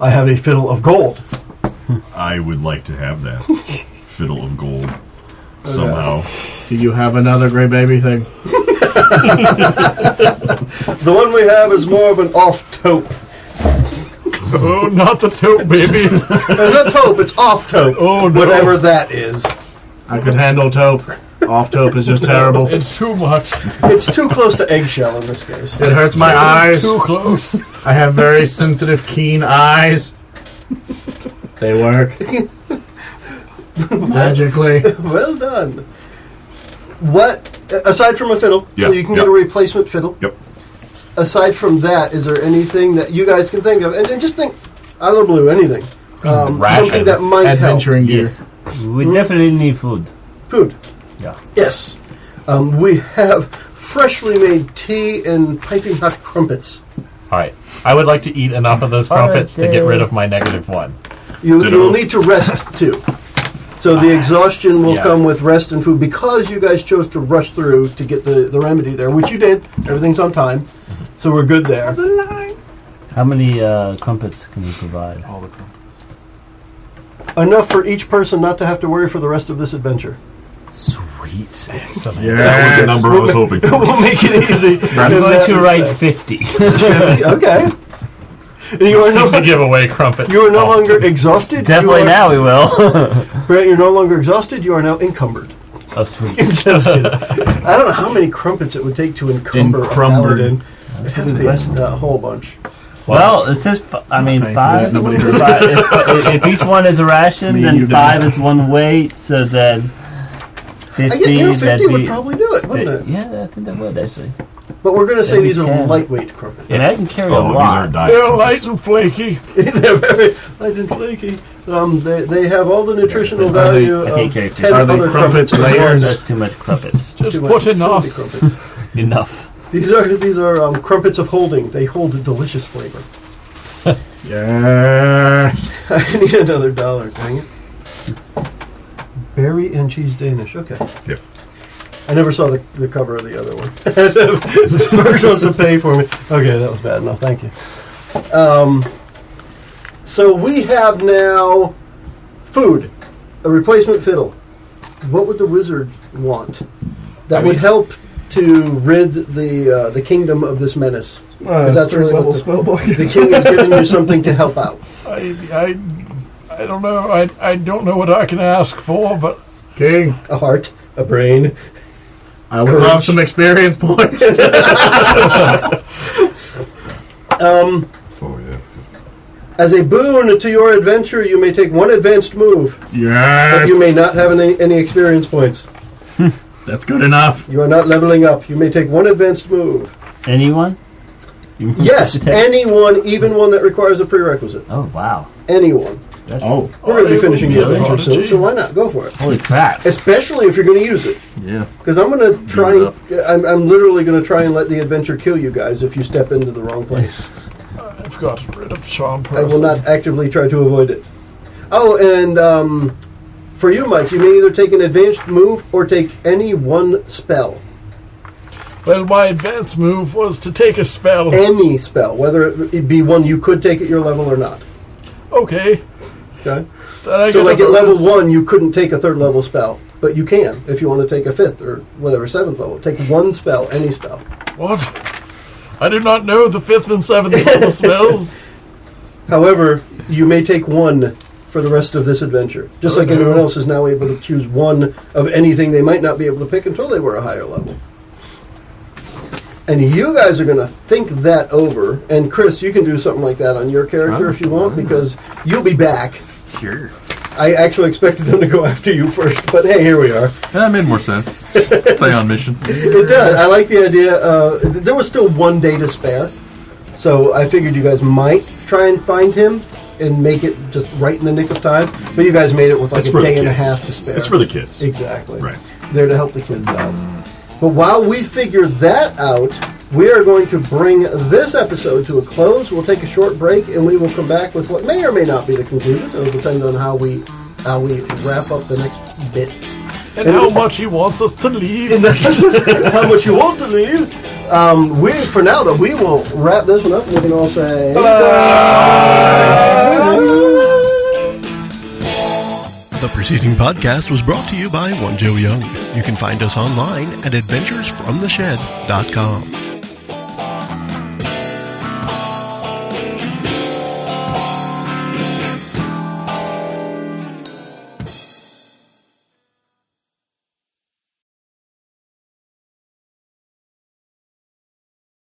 S2: I have a fiddle of gold.
S5: I would like to have that fiddle of gold somehow.
S7: Do you have another gray baby thing?
S2: The one we have is more of an off-tope.
S6: Oh, not the tote, baby.
S2: It's a taupe, it's off-tope.
S6: Oh, no.
S2: Whatever that is.
S7: I could handle taupe. Off taupe is just terrible.
S6: It's too much.
S2: It's too close to eggshell in this case.
S7: It hurts my eyes.
S6: Too close.
S7: I have very sensitive, keen eyes. They work. Magically.
S2: Well done. What, aside from a fiddle,
S5: Yeah,
S2: so you can get a replacement fiddle.
S5: Yep.
S2: Aside from that, is there anything that you guys can think of? And just think, out of the blue, anything. Something that might help.
S7: Adventuring gear.
S4: Yes. We definitely need food.
S2: Food.
S4: Yeah.
S2: Yes. We have freshly made tea and piping hot crumpets.
S8: All right. I would like to eat enough of those crumpets to get rid of my -1.
S2: You'll need to rest too. So the exhaustion will
S8: Yeah.
S2: come with rest and food because you guys chose to rush through to get the remedy there, which you did. Everything's on time. So we're good there.
S4: How many crumpets can you provide?
S3: All the crumpets.
S2: Enough for each person not to have to worry for the rest of this adventure.
S4: Sweet.
S8: Excellent.
S5: That was the number I was hoping for.
S2: We'll make it easy.
S4: I'm
S2: in
S4: going
S2: that
S4: to write
S2: respect.
S4: 50.
S2: 50, okay. And you are
S8: To
S2: no,
S8: give away crumpets.
S2: you are no longer exhausted.
S4: Definitely
S2: You are-
S4: now we will.
S2: Brant, you're no longer exhausted. You are now encumbered.
S4: Oh, sweet.
S2: Just kidding. I don't know how many crumpets it would take to encumber a
S5: Encumbered.
S2: paladin. It'd have to be a whole bunch.
S4: Well, it says, five.
S5: Nobody
S4: If each one is a ration,
S7: Me,
S4: then
S7: you,
S4: 5
S7: Dan.
S4: is one weight, so then 50.
S2: I guess 50
S4: that'd
S2: would
S4: be-
S2: probably do it, wouldn't it?
S4: Yeah, I think that would, actually.
S2: But we're going to say
S4: Maybe
S2: these are
S4: 10.
S2: lightweight crumpets.
S4: And I can carry a
S5: Oh, these
S4: lot.
S5: aren't diet.
S6: They're
S5: crumpets.
S6: light and flaky.
S2: They're very light and flaky. They have all the nutritional
S7: Are they-
S2: value
S4: I can't
S2: of
S4: carry
S2: 10
S7: Are they
S2: other
S7: crumpets
S2: crumpets.
S7: layers?
S4: That's too much crumpets.
S6: Just
S2: Too much
S6: put enough.
S2: 40 crumpets.
S4: Enough.
S2: These are crumpets of holding. They hold a delicious flavor.
S7: Yes.
S2: I need another $1. Dang it. Berry and cheese Danish. Okay.
S5: Yep.
S2: I never saw the cover of the other one. Verge wants to pay for me. Okay, that was bad enough. Thank you. So we have now food, a replacement fiddle. What would the wizard want that would help to rid the kingdom of this menace? That's really
S7: level
S2: what
S7: spell book.
S2: The king is giving you something to help out.
S6: I don't know. I don't know what I can ask for, but
S7: King,
S2: A heart, a brain.
S7: I would love some experience points.
S5: Oh, yeah.
S2: As a boon to your adventure, you may take one advanced move, but
S7: Yes.
S2: you may not have any experience points.
S7: That's good enough.
S2: You are not leveling up. You may take one advanced move.
S4: Anyone?
S2: Yes, anyone, even one that requires a prerequisite.
S4: Oh, wow.
S2: Anyone.
S4: That's,
S7: Oh,
S2: We're going to be finishing the
S4: Really?
S2: adventure soon, so why not? Go for it.
S4: Holy crap.
S2: Especially if you're going to use it.
S3: Yeah.
S2: Because I'm going to try
S3: Build
S2: and... I'm literally going to try and let the adventure kill you guys if you step into the wrong place.
S6: I've gotten rid of charm
S2: I
S6: person.
S2: will not actively try to avoid it. Oh, and for you, Mike, you may either take an advanced move or take any one spell.
S6: Well, my advanced move was to take a spell.
S2: Any spell, whether it be one you could take at your level or not.
S6: Okay.
S2: Okay?
S6: Then I
S2: So,
S6: get
S2: like
S6: a
S2: at level
S6: bonus.
S2: 1, you couldn't take a 3rd level spell. But you can if you want to take a 5th or whatever, 7th level. Take one spell, any spell.
S6: What? I do not know the 5th and 7th level spells.
S2: However, you may take one for the rest of this adventure. Just like anyone else is now able to choose one of anything they might not be able to pick until they were a higher level. And you guys are going to think that over. And Chris, you can do something like that on your character if you want, because you'll be back.
S3: Sure.
S2: I actually expected them to go after you first, but hey, here we are.
S3: That made more sense. Stay on mission.
S2: It does. I like the idea. There was still one day to spare, so I figured you guys might try and find him and make it just right in the nick of time. But you guys made it with like
S5: It's
S2: a
S5: for the
S2: day and a
S5: kids.
S2: half to spare.
S5: It's for the kids.
S2: Exactly.
S5: Right.
S2: There to help the kids out. But while we figure that out, we are going to bring this episode to a close. We'll take a short break, and we will come back with what may or may not be the conclusion. It'll depend on how we wrap up the next bit.
S6: And how much he wants us to leave.
S2: How much you want to leave. For now, though, we will wrap this one up, and we can all say...
S1: The preceding podcast was brought to you by One Joe Young. You can find us online at adventuresfromtheshed.com.